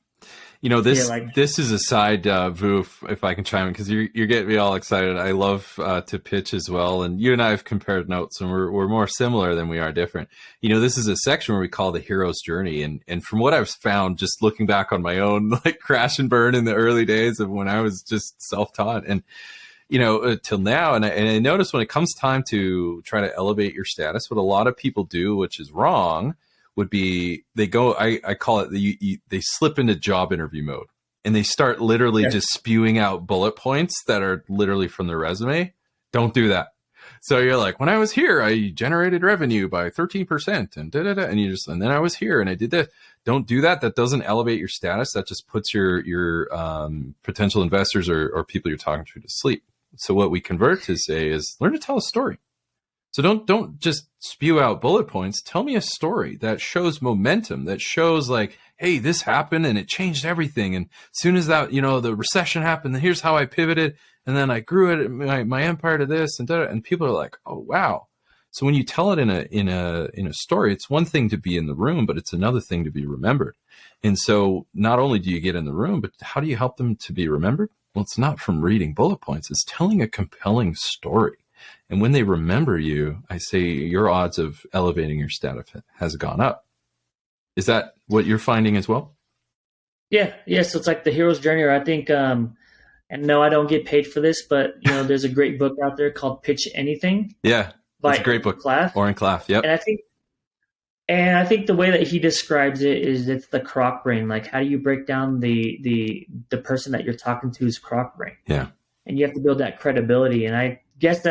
This is a side, Vu, if I can chime in, because you're getting me all excited. I love to pitch as well. And you and I have compared notes, and we're more similar than we are different. This is a section where we call the hero's journey. And from what I've found, just looking back on my own like crash and burn in the early days of when I was just self-taught, and till now, and I notice when it comes time to try to elevate your status, what a lot of people do, which is wrong, would be they go, I call it, they slip into job interview mode, and they start literally just spewing out bullet points that are literally from their resume. Don't do that. So you're like, when I was here, I generated revenue by 13% and and then I was here and I did that. Don't do that. That doesn't elevate your status. That just puts your potential investors or people you're talking to sleep. So what we convert to say is learn to tell a story. So don't just spew out bullet points. Tell me a story that shows momentum, that shows like, hey, this happened and it changed everything. And as soon as that, the recession happened, then here's how I pivoted. And then I grew it, my empire to this, and people are like, oh, wow. So when you tell it in a story, it's one thing to be in the room, but it's another thing to be remembered. And so not only do you get in the room, but how do you help them to be remembered? Well, it's not from reading bullet points. It's telling a compelling story. And when they remember you, I say your odds of elevating your status has gone up. Is that what you're finding as well? Yeah. So it's like the hero's journey, or I think, and no, I don't get paid for this, but there's a great book out there called Pitch Anything. Yeah. It's a great book. Oren Klaff. Yep. And I think the way that he describes it is it's the croc brain. Like, how do you break down the person that you're talking to's croc brain? Yeah. And you have to build that credibility. And I guess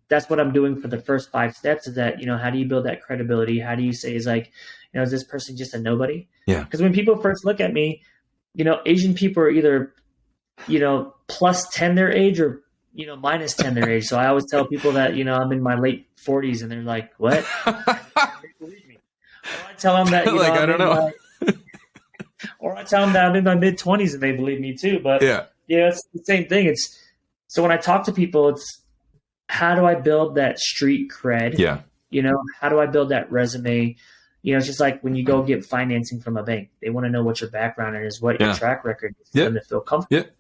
that's what I'm doing for the first 5 steps, is that, how do you build that credibility? How do you say, is like, is this person just a nobody? Yeah. Because when people first look at me, Asian people are either, plus 10 their age or, minus 10 their age. So I always tell people that, I'm in my late 40s, and they're like, what? They believe me. Or I tell them that, like, I don't know. Or I tell them that I'm in my mid 20s, and they believe me too. But it's the same thing. So when I talk to people, it's, how do I build that street cred? Yeah. How do I build that resume? It's just like when you go get financing from a bank, they want to know what your background is, what your track record is, for them to feel comfortable. Yeah.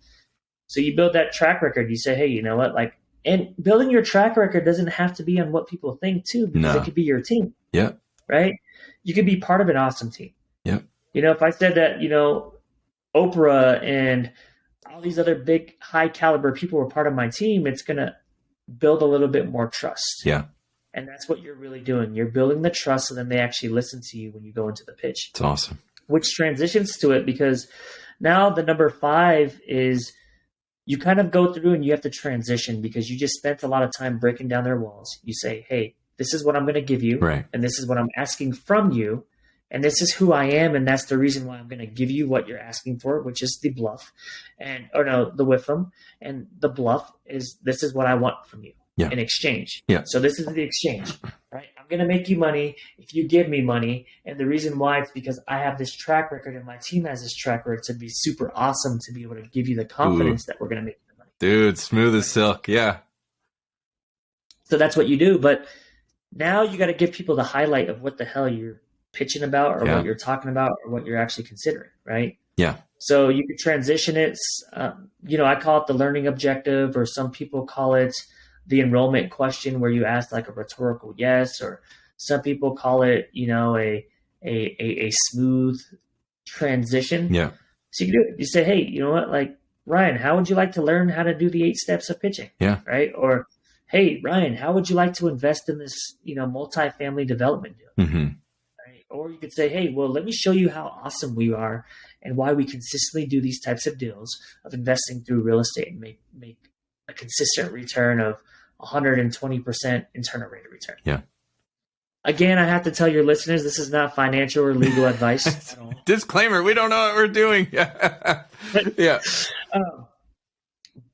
So you build that track record. You say, hey, you know what? Like, and building your track record doesn't have to be on what people think too, because it could be your team. Yeah. Right. You could be part of an awesome team. Yeah. If I said that, Oprah and all these other big high caliber people were part of my team, it's going to build a little bit more trust. Yeah. And that's what you're really doing. You're building the trust, so then they actually listen to you when you go into the pitch. It's awesome. Which transitions to it, because now the number 5 is you kind of go through and you have to transition, because you just spent a lot of time breaking down their walls. You say, hey, this is what I'm going to give you. Right. And this is what I'm asking from you. And this is who I am. And that's the reason why I'm going to give you what you're asking for, which is the bluff, the whiffum. And the bluff is, this is what I want from you in exchange. Yeah. So this is the exchange, right? I'm going to make you money if you give me money. And the reason why it's because I have this track record and my team has this track record to be super awesome, to be able to give you the confidence that we're going to make the money. Dude, smooth as silk. Yeah. So that's what you do. But now you got to give people the highlight of what the hell you're pitching about, or what you're talking about, or what you're actually considering, right? Yeah. So you could transition it. I call it the learning objective, or some people call it the enrollment question, where you ask like a rhetorical yes, or some people call it, a smooth transition. Yeah. So you can do it. You say, hey, you know what? Like, Ryan, how would you like to learn how to do the 8 steps of pitching? Yeah. Right. Or, hey, Ryan, how would you like to invest in this, multifamily development deal? Mm-hmm. Or you could say, hey, well, let me show you how awesome we are and why we consistently do these types of deals of investing through real estate and make a consistent return of 120% internal rate of return. Yeah. Again, I have to tell your listeners, this is not financial or legal advice at all. Disclaimer, we don't know what we're doing. Yeah.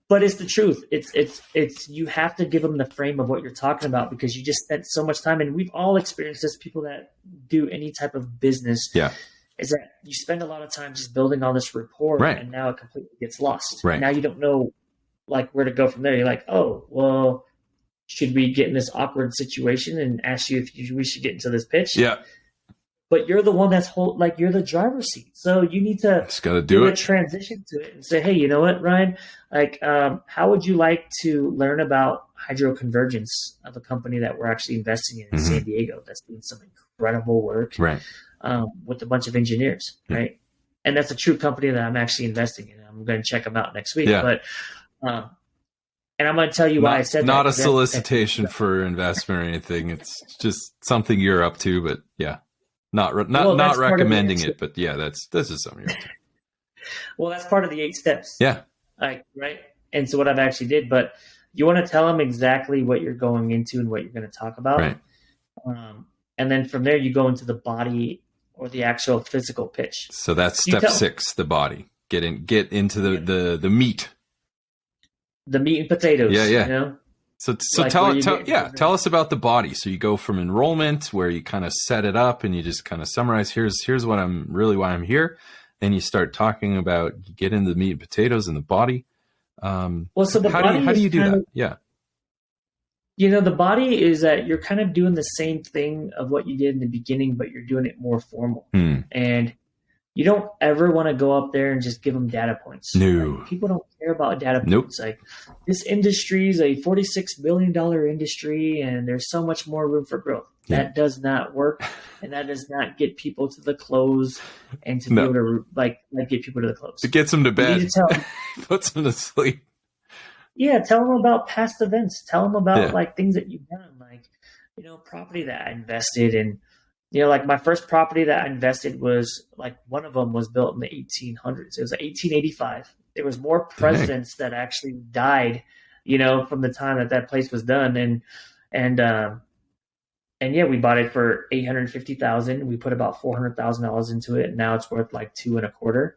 But it's the truth. It's you have to give them the frame of what you're talking about, because you just spent so much time, and we've all experienced this, people that do any type of business. Yeah. Is that you spend a lot of time just building all this rapport, Right. and now it completely gets lost. Right. Now you don't know like where to go from there. You're like, oh, well, should we get in this awkward situation and ask you if we should get into this pitch? Yeah. But you're the one that's you're the driver's seat. So you need to just got to do it. Transition to it and say, hey, you know what, Ryan? How would you like to learn about hydroconvergence of a company that we're actually investing in San Diego that's doing some incredible work, right? With a bunch of engineers, right? And that's a true company that I'm actually investing in. I'm going to check them out next week. Yeah. But and I'm going to tell you why I said not that. A solicitation for investment or anything. It's just something you're up to, but yeah, not recommending it, but yeah, this is something you're up to. Well, that's part of the 8 steps. Yeah. Right. And so what I've actually did, but you want to tell them exactly what you're going into and what you're going to talk about. Right. And then from there, you go into the body or the actual physical pitch. So that's step 6, the body. Get into the meat. The meat and potatoes. Yeah. You know? So tell us about the body. So you go from enrollment, where you kind of set it up and you just kind of summarize, here's why I'm here. Then you start talking about, you get into the meat and potatoes and the body. So the how body do you do that? Yeah. You know, the body is that you're kind of doing the same thing of what you did in the beginning, but you're doing it more formal. And you don't ever want to go up there and just give them data points. No. People don't care about data points. Nope. This industry is a $46 billion industry, and there's so much more room for growth. Yeah. That does not work, and that does not get people to the close and to be able to get people to the close. It gets them to bed. Puts them to sleep. Yeah, tell them about past events. Tell them about things that you've done, property that I invested in. My first property that I invested was one of them was built in the 1800s. It was 1885. There was more presidents that actually died, from the time that place was done. And we bought it for $850,000. We put about $400,000 into it, and now it's worth $2.25 million.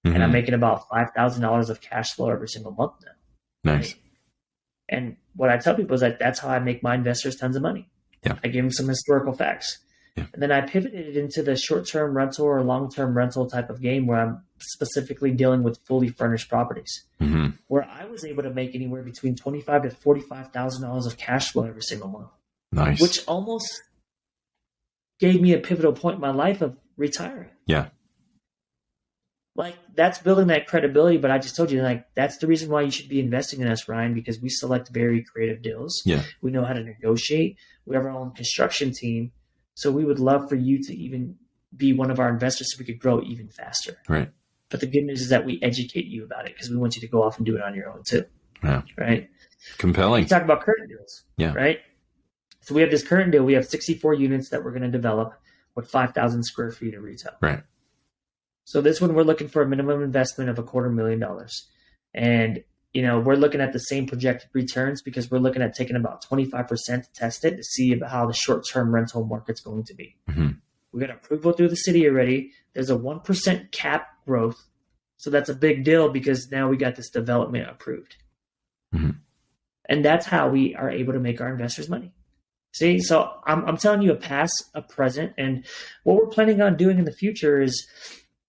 And I'm making about $5,000 of cash flow every single month now. Nice. Right? And what I tell people is that's how I make my investors tons of money. Yeah. I give them some historical facts. Yeah. And then I pivoted it into the short-term rental or long-term rental type of game, where I'm specifically dealing with fully furnished properties, where I was able to make anywhere between $25,000 to $45,000 of cash flow every single month. Nice. Which almost gave me a pivotal point in my life of retiring. Yeah. That's building that credibility. But I just told you, that's the reason why you should be investing in us, Ryan, because we select very creative deals. Yeah. We know how to negotiate. We have our own construction team. So we would love for you to even be one of our investors so we could grow even faster. Right. But the good news is that we educate you about it, because we want you to go off and do it on your own too. Yeah. Right. Compelling. We talk about current deals. Yeah. Right. So we have this current deal. We have 64 units that we're going to develop with 5,000 square feet of retail. Right. So this one, we're looking for a minimum investment of $250,000. And, we're looking at the same projected returns, because we're looking at taking about 25% to test it to see about how the short-term rental market's going to be. We got approval through the city already. There's a 1% cap growth. So that's a big deal, because now we got this development approved. And that's how we are able to make our investors money. See, so I'm telling you a past, a present, and what we're planning on doing in the future is,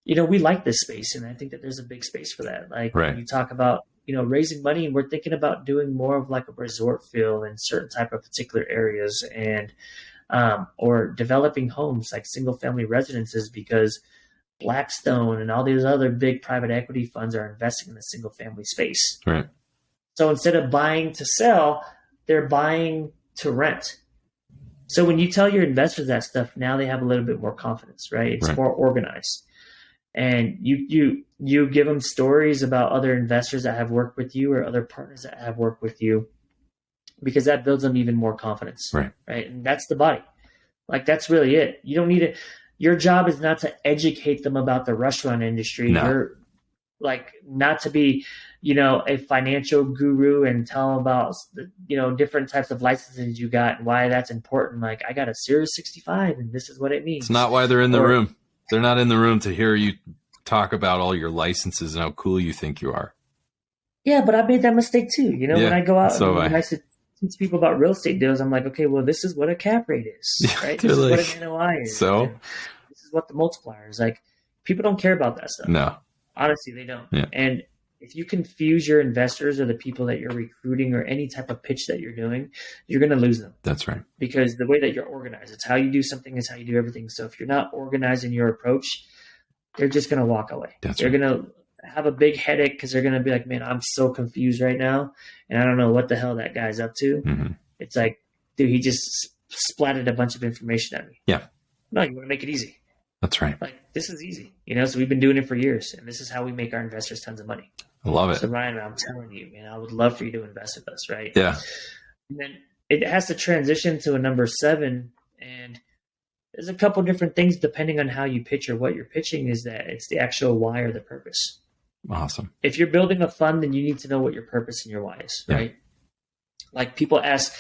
we like this space, and I think that there's a big space for that. When you talk about, raising money, and we're thinking about doing more of a resort feel in certain type of particular areas, and or developing homes like single family residences, because Blackstone and all these other big private equity funds are investing in the single family space. Right. So instead of buying to sell, they're buying to rent. So when you tell your investors that stuff, now they have a little bit more confidence, right? It's more organized. And you give them stories about other investors that have worked with you or other partners that have worked with you, because that builds them even more confidence. Right. And that's the body. That's really it. You don't need to, your job is not to educate them about the restaurant industry. No. You're not to be, a financial guru and tell them about, different types of licenses you got and why that's important. Like, I got a Series 65 and this is what it means. It's not why they're in the room. They're not in the room to hear you talk about all your licenses and how cool you think you are. Yeah, but I made that mistake too. When I go out and I teach people about real estate deals, I'm like, okay, well, this is what a cap rate is, right? This is what an NOI is. So this is what the multiplier is. Like, people don't care about that stuff. No. Honestly, they don't. Yeah. And if you confuse your investors or the people that you're recruiting or any type of pitch that you're doing, you're going to lose them. That's right. Because the way that you're organized, it's how you do something, it's how you do everything. So if you're not organized in your approach, they're just going to walk away. They're going to have a big headache because they're going to be like, man, I'm so confused right now. And I don't know what the hell that guy's up to. Mm-hmm. It's like, dude, he just splatted a bunch of information at me. Yeah. No, you want to make it easy. That's right. Like, this is easy. So we've been doing it for years. And this is how we make our investors tons of money. I love it. So Ryan, I'm telling you, man, I would love for you to invest with us, right? Yeah. And then it has to transition to a number 7. And there's a couple different things depending on how you pitch or what you're pitching, is that it's the actual why or the purpose. Awesome. If you're building a fund, then you need to know what your purpose and your why is, right? Like, people ask,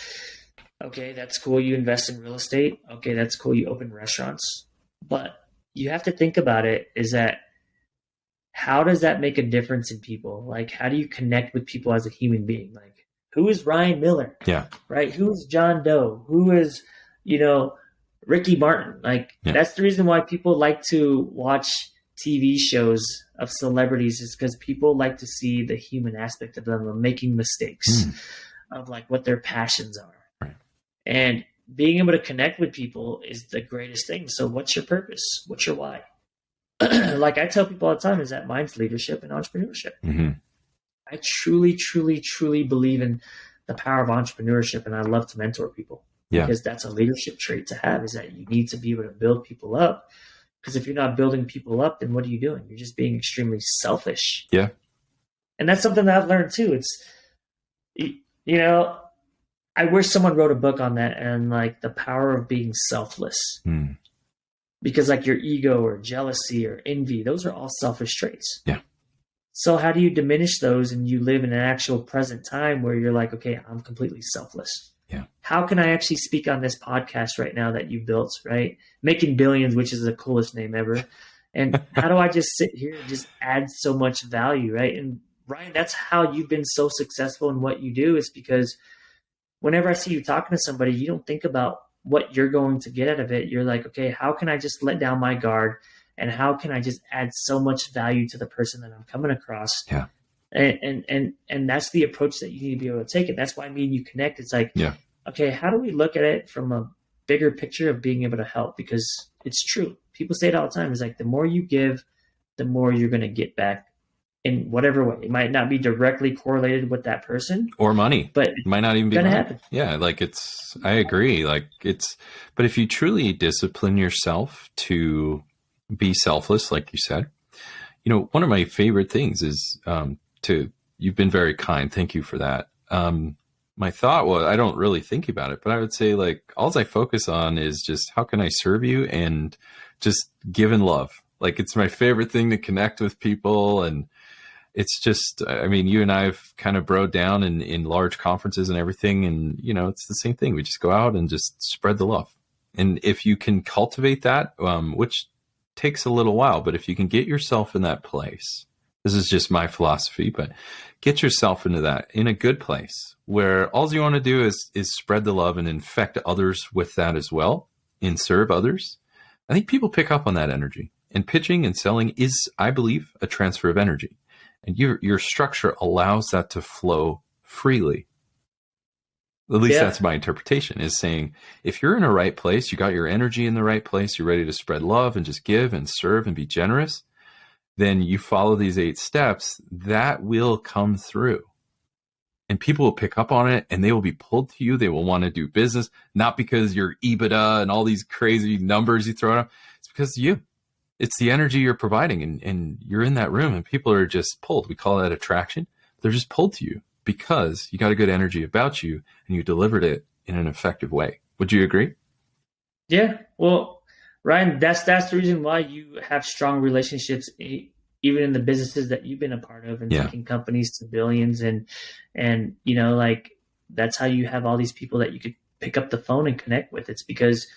okay, that's cool, you invest in real estate. Okay, that's cool, you open restaurants. But you have to think about it, is that how does that make a difference in people? Like, how do you connect with people as a human being? Like, who is Ryan Miller? Yeah. Right? Who is John Doe? Who is, Ricky Martin? Like, that's the reason why people like to watch TV shows of celebrities, is because people like to see the human aspect of them, of making mistakes, of like what their passions are. Right. And being able to connect with people is the greatest thing. So what's your purpose? What's your why? Like I tell people all the time, is that mine's leadership and entrepreneurship. Mm-hmm. I truly, truly, truly believe in the power of entrepreneurship, and I love to mentor people. Yeah. Because that's a leadership trait to have, is that you need to be able to build people up. Because if you're not building people up, then what are you doing? You're just being extremely selfish. Yeah. And that's something that I've learned too. It's, I wish someone wrote a book on that, and like the power of being selfless. Because like your ego or jealousy or envy, those are all selfish traits. Yeah. So how do you diminish those and you live in an actual present time where you're like, okay, I'm completely selfless. Yeah. How can I actually speak on this podcast right now that you built, right? Making Billions, which is the coolest name ever. And how do I just sit here and just add so much value, right? And Ryan, that's how you've been so successful in what you do, is because whenever I see you talking to somebody, you don't think about what you're going to get out of it. You're like, okay, how can I just let down my guard? And how can I just add so much value to the person that I'm coming across? Yeah. And that's the approach that you need to be able to take. And that's why me and you connect. It's like, okay, how do we look at it from a bigger picture of being able to help? Because it's true. People say it all the time. It's like, the more you give, the more you're going to get back in whatever way. It might not be directly correlated with that person or money, but it might not even be going to money. happen. Yeah. Like I agree. But if you truly discipline yourself to be selfless, like you said, one of my favorite things is, you've been very kind. Thank you for that. My thought was, I don't really think about it, but I would say like, all I focus on is just how can I serve you and just give and love. Like, it's my favorite thing to connect with people. And it's just, I mean, you and I've kind of broed down in large conferences and everything. And, it's the same thing. We just go out and just spread the love. And if you can cultivate that, which takes a little while, but if you can get yourself in that place, this is just my philosophy, but get yourself into that, in a good place where all you want to do is spread the love and infect others with that as well, and serve others. I think people pick up on that energy, and pitching and selling is, I believe, a transfer of energy, and your structure allows that to flow freely. At least that's my interpretation, is saying, if you're in a right place, you got your energy in the right place, you're ready to spread love and just give and serve and be generous, then you follow these 8 steps, that will come through. And people will pick up on it, and they will be pulled to you. They will want to do business, not because you're EBITDA and all these crazy numbers you throw out. It's because it's the energy you're providing, and you're in that room, and people are just pulled. We call that attraction. They're just pulled to you because you got a good energy about you, and you delivered it in an effective way. Would you agree? Yeah. Well, Ryan, that's the reason why you have strong relationships even in the businesses that you've been a part of and Yeah. taking companies to billions and, you know, like that's how you have all these people that you could pick up the phone and connect with. It's because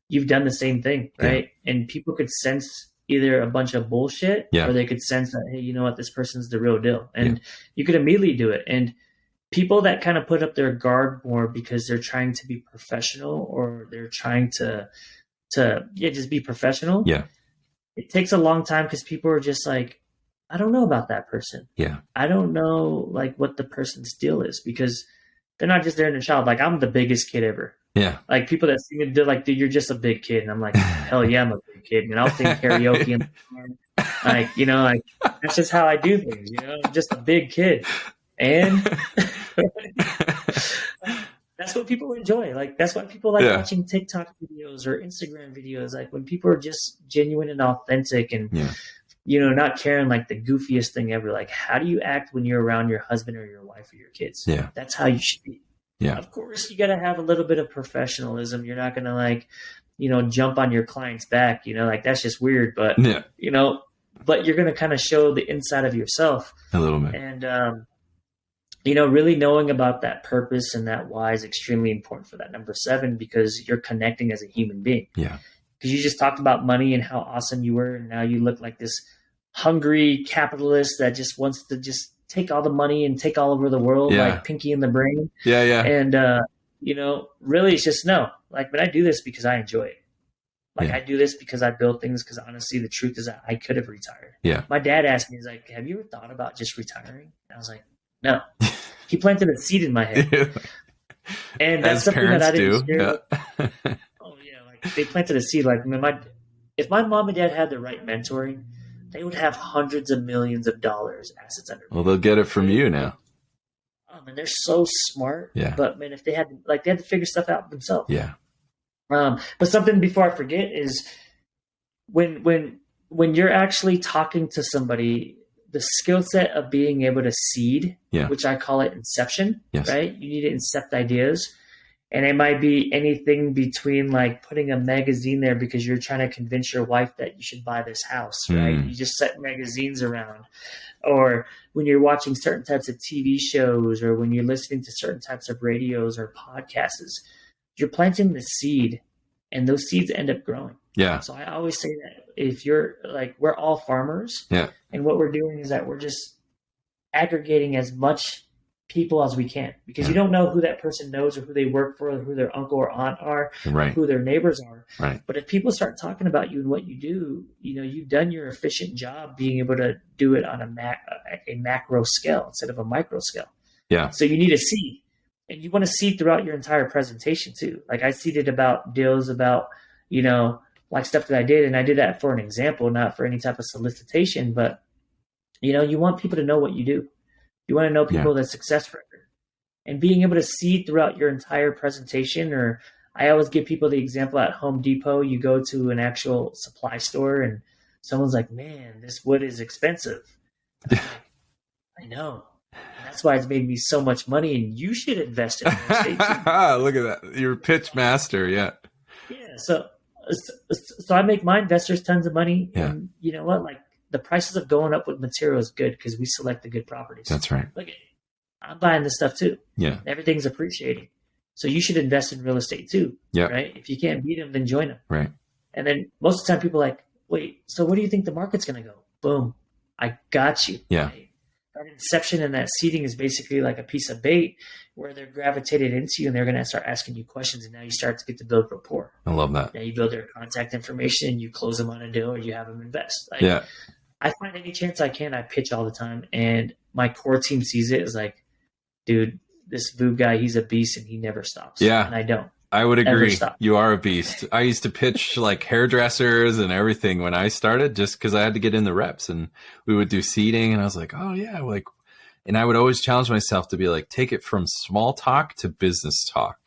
you've done the same thing, right? And people could sense either a bunch of bullshit or they could sense that, hey, you know what, this person's the real deal. And you could immediately do it. And people that kind of put up their guard more because they're trying to be professional or they're trying to just be professional. Yeah. It takes a long time because people are just like, I don't know about that person. Yeah. I don't know like what the person's deal is because they're not just there in their child. Like I'm the biggest kid ever. Yeah. Like people that see me, they're like, dude, you're just a big kid. And I'm like, hell yeah, I'm a big kid. And I'll sing karaoke. And like, you know, like that's just how I do things. You know, I'm just a big kid. And that's what people enjoy. Like that's why people like watching TikTok videos or Instagram videos. Like when people are just genuine and authentic and you know, not caring like the goofiest thing ever. Like how do you act when you're around your husband or your wife or your kids? Yeah. That's how you should be. Yeah. Of course, you got to have a little bit of professionalism. You're not going to like, you know, jump on your client's back, you know, like that's just weird, but you know, but you're going to kind of show the inside of yourself a little bit. And, you know, really knowing about that purpose and that why is extremely important for that number 7, because you're connecting as a human being. Yeah. Because you just talked about money and how awesome you were. And now you look like this hungry capitalist that just wants to just take all the money and take all over the world, like Pinky in the Brain. Yeah. Yeah. And, you know, really it's just no, like, but I do this because I enjoy it. Like I do this because I build things. Because honestly, the truth is that I could have retired. Yeah. My dad asked me, he's like, have you ever thought about just retiring? And I was like, no. He planted a seed in my head. And that's something that I didn't share. Oh yeah. Like they planted a seed. Like if my mom and dad had the right mentoring, they would have hundreds of millions of dollars assets under. Well, they'll get it from you now. Oh man, they're so smart. Yeah. But man, if they had they had to figure stuff out themselves. Yeah. But something before I forget is when you're actually talking to somebody, the skill set of being able to seed, which I call it inception, right? You need to incept ideas. And it might be anything between like putting a magazine there because you're trying to convince your wife that you should buy this house, right? You just set magazines around. Or when you're watching certain types of TV shows or when you're listening to certain types of radios or podcasts, you're planting the seed and those seeds end up growing. Yeah. So I always say that if you're like, we're all farmers. Yeah. And what we're doing is that we're just aggregating as much people as we can because you don't know who that person knows or who they work for or who their uncle or aunt are, who their neighbors are. Right. But if people start talking about you and what you do, you know, you've done your efficient job being able to do it on a macro scale instead of a micro scale. Yeah. So you need a seed. And you want to seed throughout your entire presentation too. Like I seeded about deals about, you know, like stuff that I did. And I did that for an example, not for any type of solicitation, but you know, you want people to know what you do. You want to know people that success record and being able to see throughout your entire presentation. Or I always give people the example at Home Depot, you go to an actual supply store and someone's like, man, this wood is expensive. Like, I know. That's why it's made me so much money and you should invest in real estate too. Look at that. You're a pitch master. Yeah. Yeah. So I make my investors tons of money. Yeah. And you know what? Like, the prices of going up with material is good because we select the good properties. That's right. Look, I'm buying this stuff too. Yeah. Everything's appreciating. So you should invest in real estate too. Yeah. Right. If you can't beat them, then join them. Right. And then most of the time people are like, wait, so where do you think the market's going to go? Boom. I got you. Yeah. Right? That inception and that seeding is basically like a piece of bait where they're gravitated into you and they're going to start asking you questions. And now you start to get to build rapport. I love that. Now you build their contact information and you close them on a deal or you have them invest. Like, yeah. I find any chance I can, I pitch all the time. And my core team sees it as like, dude, this Vu guy, he's a beast and he never stops. Yeah. And I don't. I would agree. You are a beast. I used to pitch like hairdressers and everything when I started just because I had to get in the reps and we would do seating. And I was like, oh, yeah. Like, and I would always challenge myself to be like, take it from small talk to business talk.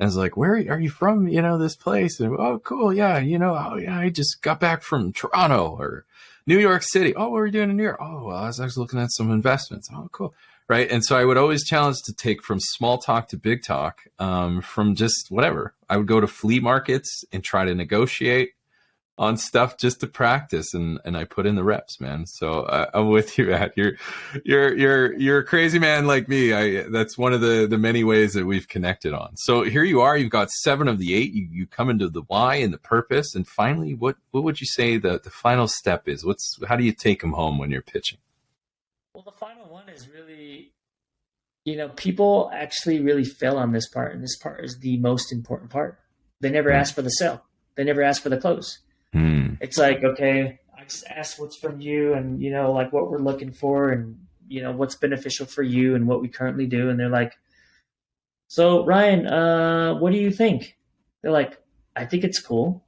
And I was like, where are you from? You know, this place. And, oh, cool. Yeah. You know, oh, yeah, I just got back from Toronto or New York City. Oh, what were you doing in New York? Oh, well, I was looking at some investments. Oh, cool. Right. And so I would always challenge to take from small talk to big talk, from just whatever. I would go to flea markets and try to negotiate on stuff just to practice, and I put in the reps, man. So I'm with you, Matt. You're a crazy man like me. That's one of the many ways that we've connected on. So here you are. You've got 7 of the 8. You come into the why and the purpose, and finally, what would you say the final step is? How do you take them home when you're pitching? Well, the final one is really, people actually really fail on this part, and this part is the most important part. They never ask for the sell. They never ask for the close. It's like, okay, I just ask what's from you and, like what we're looking for and, what's beneficial for you and what we currently do. And they're like, so Ryan, what do you think? They're like, I think it's cool,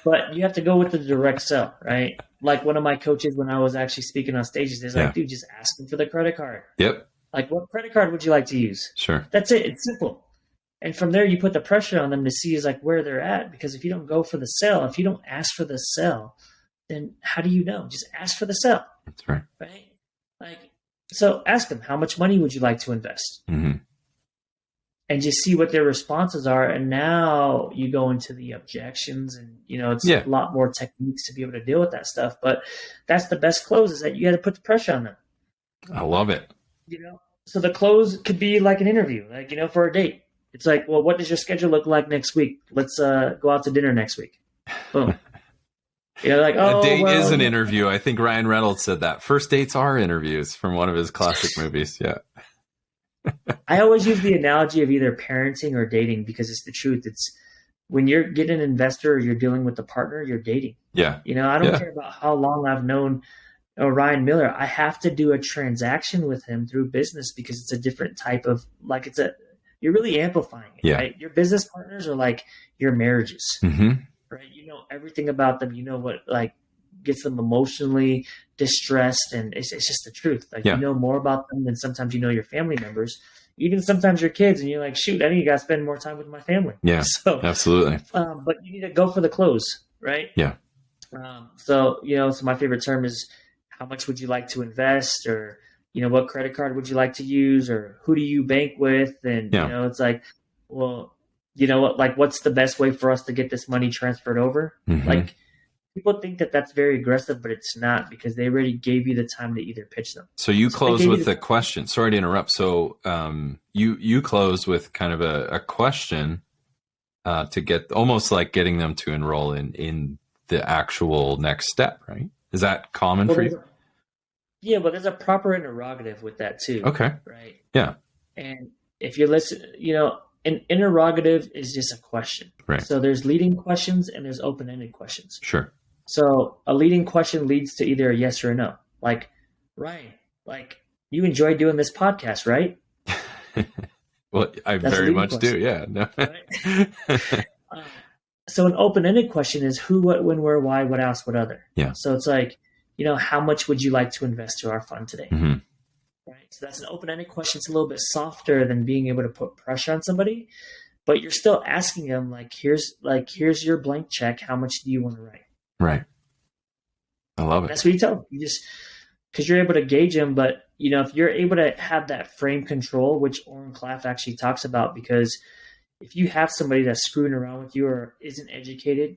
but you have to go with the direct sell, right? Like one of my coaches, when I was actually speaking on stages, is like, dude, just ask them for the credit card. Yep. Like, what credit card would you like to use? Sure. That's it. It's simple. And from there, you put the pressure on them to see is like where they're at. Because if you don't go for the sell, if you don't ask for the sell, then how do you know? Just ask for the sell. That's right. Right? Like, so ask them, how much money would you like to invest? Mm-hmm. And just see what their responses are. And now you go into the objections and, it's a lot more techniques to be able to deal with that stuff. But that's the best close, is that you got to put the pressure on them. I love it. So the close could be like an interview, like, for a date. It's like, well, what does your schedule look like next week? Let's go out to dinner next week. Boom. Like, a date is an interview. I think Ryan Reynolds said that. First dates are interviews, from one of his classic movies. Yeah. I always use the analogy of either parenting or dating, because it's the truth. It's when you're getting an investor or you're dealing with a partner, you're dating. Yeah. I don't care about how long I've known Ryan Miller. I have to do a transaction with him through business, because it's a different type of, like, you're really amplifying it, right? Your business partners are like your marriages, right? You know everything about them. You know what, like, gets them emotionally distressed, and it's just the truth. Like, you know more about them than sometimes you know your family members, even sometimes your kids, and you're like, shoot, I need to spend more time with my family. Yeah, so absolutely. But you need to go for the close, right? Yeah. So my favorite term is, how much would you like to invest, or what credit card would you like to use, or who do you bank with? And, it's like, well, what, like, what's the best way for us to get this money transferred over? Like, people think that that's very aggressive, but it's not, because they already gave you the time to either pitch them. So you close with a question. Sorry to interrupt. So you close with kind of a question to get, almost like getting them to enroll in the actual next step, right? Is that common for you? Yeah, but there's a proper interrogative with that too. Okay. Right. Yeah. And if you listen, an interrogative is just a question. Right. So there's leading questions and there's open-ended questions. Sure. So a leading question leads to either a yes or a no. Like, Ryan, like, you enjoy doing this podcast, right? Well, I very much do. Yeah. No. Right? So an open-ended question is who, what, when, where, why, what else, what other. Yeah. So it's like, how much would you like to invest to our fund today? Right. So that's an open-ended question. It's a little bit softer than being able to put pressure on somebody, but you're still asking them, like, here's your blank check. How much do you want to write? Right. I love it. That's what you tell them. You just, because you're able to gauge them. But, if you're able to have that frame control, which Oren Klaff actually talks about, because if you have somebody that's screwing around with you or isn't educated,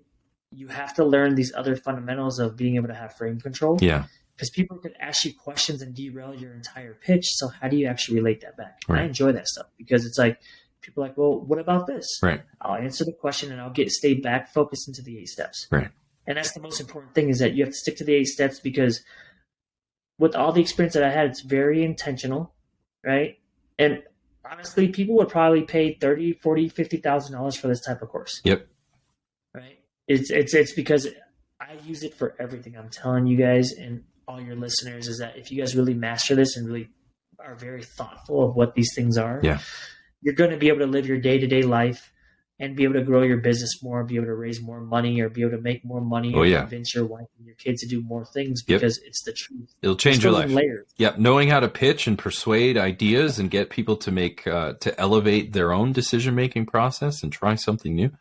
you have to learn these other fundamentals of being able to have frame control. Yeah. Because people could ask you questions and derail your entire pitch. So how do you actually relate that back? Right. I enjoy that stuff, because it's like, people are like, well, what about this? Right. I'll answer the question and I'll stay back focused into the 8 steps. Right. And that's the most important thing, is that you have to stick to the 8 steps, because with all the experience that I had, it's very intentional. Right. And honestly, people would probably pay $30,000, $40,000, $50,000 for this type of course. Yep. Right. It's because I use it for everything. I'm telling you guys and all your listeners, is that if you guys really master this and really are very thoughtful of what these things are, you're going to be able to live your day-to-day life and be able to grow your business more, be able to raise more money, or be able to make more money, or convince your wife and your kids to do more things, because it's the truth. It'll change your life. Yep. Knowing how to pitch and persuade ideas and get people to make, to elevate their own decision-making process and try something new.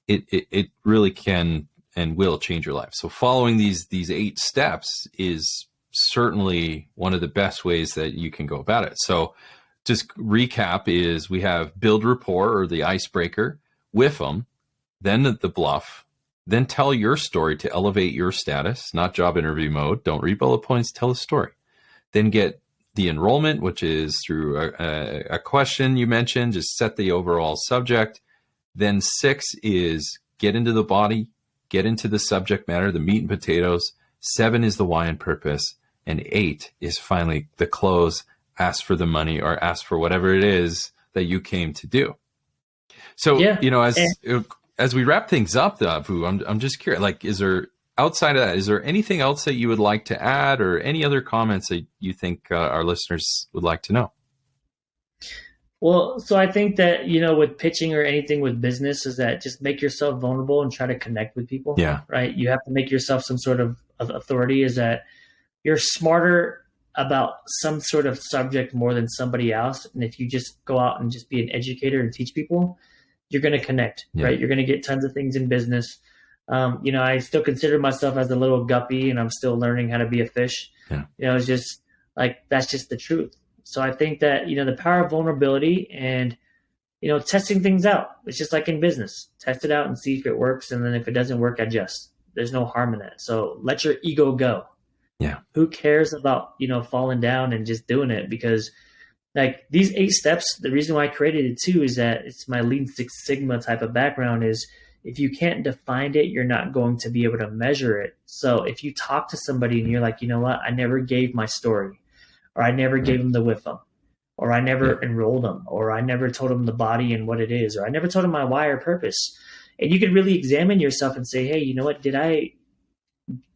It really can and will change your life. So following these 8 steps is certainly one of the best ways that you can go about it. So just recap is, we have build rapport, or the icebreaker, with them, then the bluff, Then tell your story to elevate your status, not job interview mode. Don't read bullet points, tell a story. Then get the enrollment, which is through a question you mentioned, just set the overall subject. Then 6 is get into the body, get into the subject matter, the meat and potatoes. 7 is the why and purpose. And 8 is finally the close, ask for the money or ask for whatever it is that you came to do. So, as we wrap things up, Vu, I'm just curious, like, is there, outside of that, is there anything else that you would like to add or any other comments that you think our listeners would like to know? Well, so I think that, with pitching or anything with business is that just make yourself vulnerable and try to connect with people. Yeah. Right. You have to make yourself some sort of authority, is that you're smarter about some sort of subject more than somebody else. And if you just go out and just be an educator and teach people, you're going to connect, right? You're going to get tons of things in business. I still consider myself as a little guppy and I'm still learning how to be a fish. Yeah. It's just like, that's just the truth. So I think that, the power of vulnerability and, testing things out. It's just like in business, test it out and see if it works. And then if it doesn't work, adjust. There's no harm in that. So let your ego go. Yeah. Who cares about, falling down and just doing it? Because like these 8 steps, the reason why I created it too is that it's my Lean Six Sigma type of background. Is if you can't define it, you're not going to be able to measure it. So if you talk to somebody and you're like, you know what, I never gave my story, or I never gave them the WIFM, or I never enrolled them, or I never told them the body and what it is, or I never told them my why or purpose. And you can really examine yourself and say, hey, you know what, did I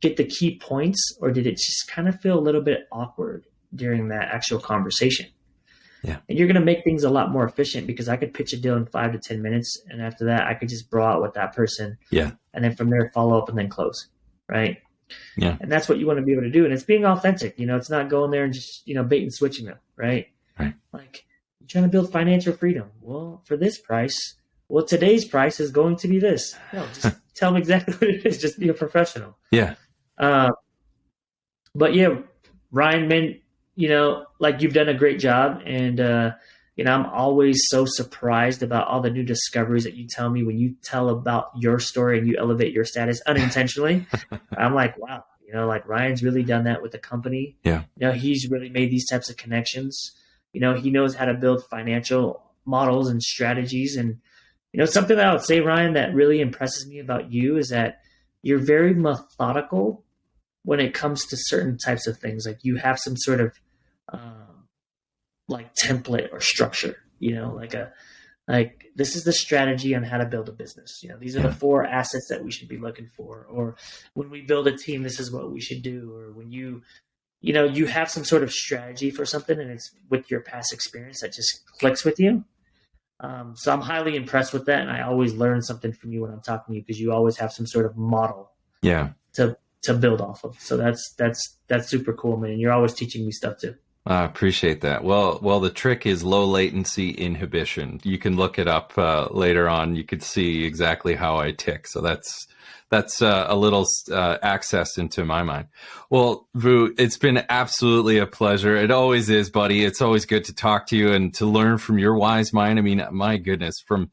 get the key points, or did it just kind of feel a little bit awkward during that actual conversation? Yeah. And you're going to make things a lot more efficient, because I could pitch a deal in 5 to 10 minutes. And after that, I could just brawl out with that person. Yeah. And then from there, follow up and then close. Right. Yeah. And that's what you want to be able to do. And it's being authentic. It's not going there and just, bait and switching them. Right. Right. Like, you're trying to build financial freedom. Well, for this price, today's price is going to be this. No, just tell them exactly what it is. Just be a professional. Yeah. But yeah, Ryan, man, like you've done a great job. And, I'm always so surprised about all the new discoveries that you tell me when you tell about your story and you elevate your status unintentionally. I'm like, wow, like Ryan's really done that with the company. Yeah. He's really made these types of connections. He knows how to build financial models and strategies. And, something that I would say, Ryan, that really impresses me about you is that you're very methodical when it comes to certain types of things. Like you have some sort of like template or structure, like this is the strategy on how to build a business. These are the 4 assets that we should be looking for. Or when we build a team, this is what we should do. Or when you have some sort of strategy for something and it's with your past experience that just clicks with you. So I'm highly impressed with that. And I always learn something from you when I'm talking to you, because you always have some sort of model to build off of. So that's super cool, man. You're always teaching me stuff too. I appreciate that. Well, the trick is low latency inhibition. You can look it up later on. You could see exactly how I tick. So that's a little access into my mind. Well, Vu, it's been absolutely a pleasure. It always is, buddy. It's always good to talk to you and to learn from your wise mind. I mean, my goodness, from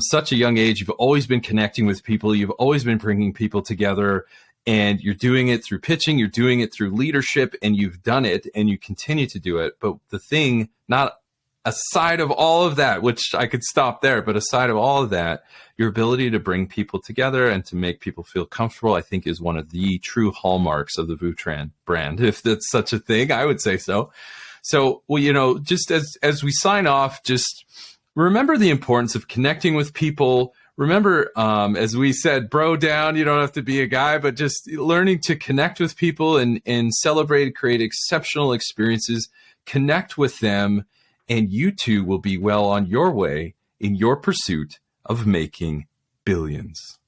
such a young age, you've always been connecting with people. You've always been bringing people together. And you're doing it through pitching, you're doing it through leadership, and you've done it and you continue to do it. But the thing, not aside of all of that, which I could stop there, but aside of all of that, your ability to bring people together and to make people feel comfortable, I think is one of the true hallmarks of the Vu Tran brand. If that's such a thing, I would say so. So, well, just as we sign off, just remember the importance of connecting with people. Remember, as we said, bro down, you don't have to be a guy, but just learning to connect with people and celebrate, create exceptional experiences, connect with them, and you too will be well on your way in your pursuit of making billions.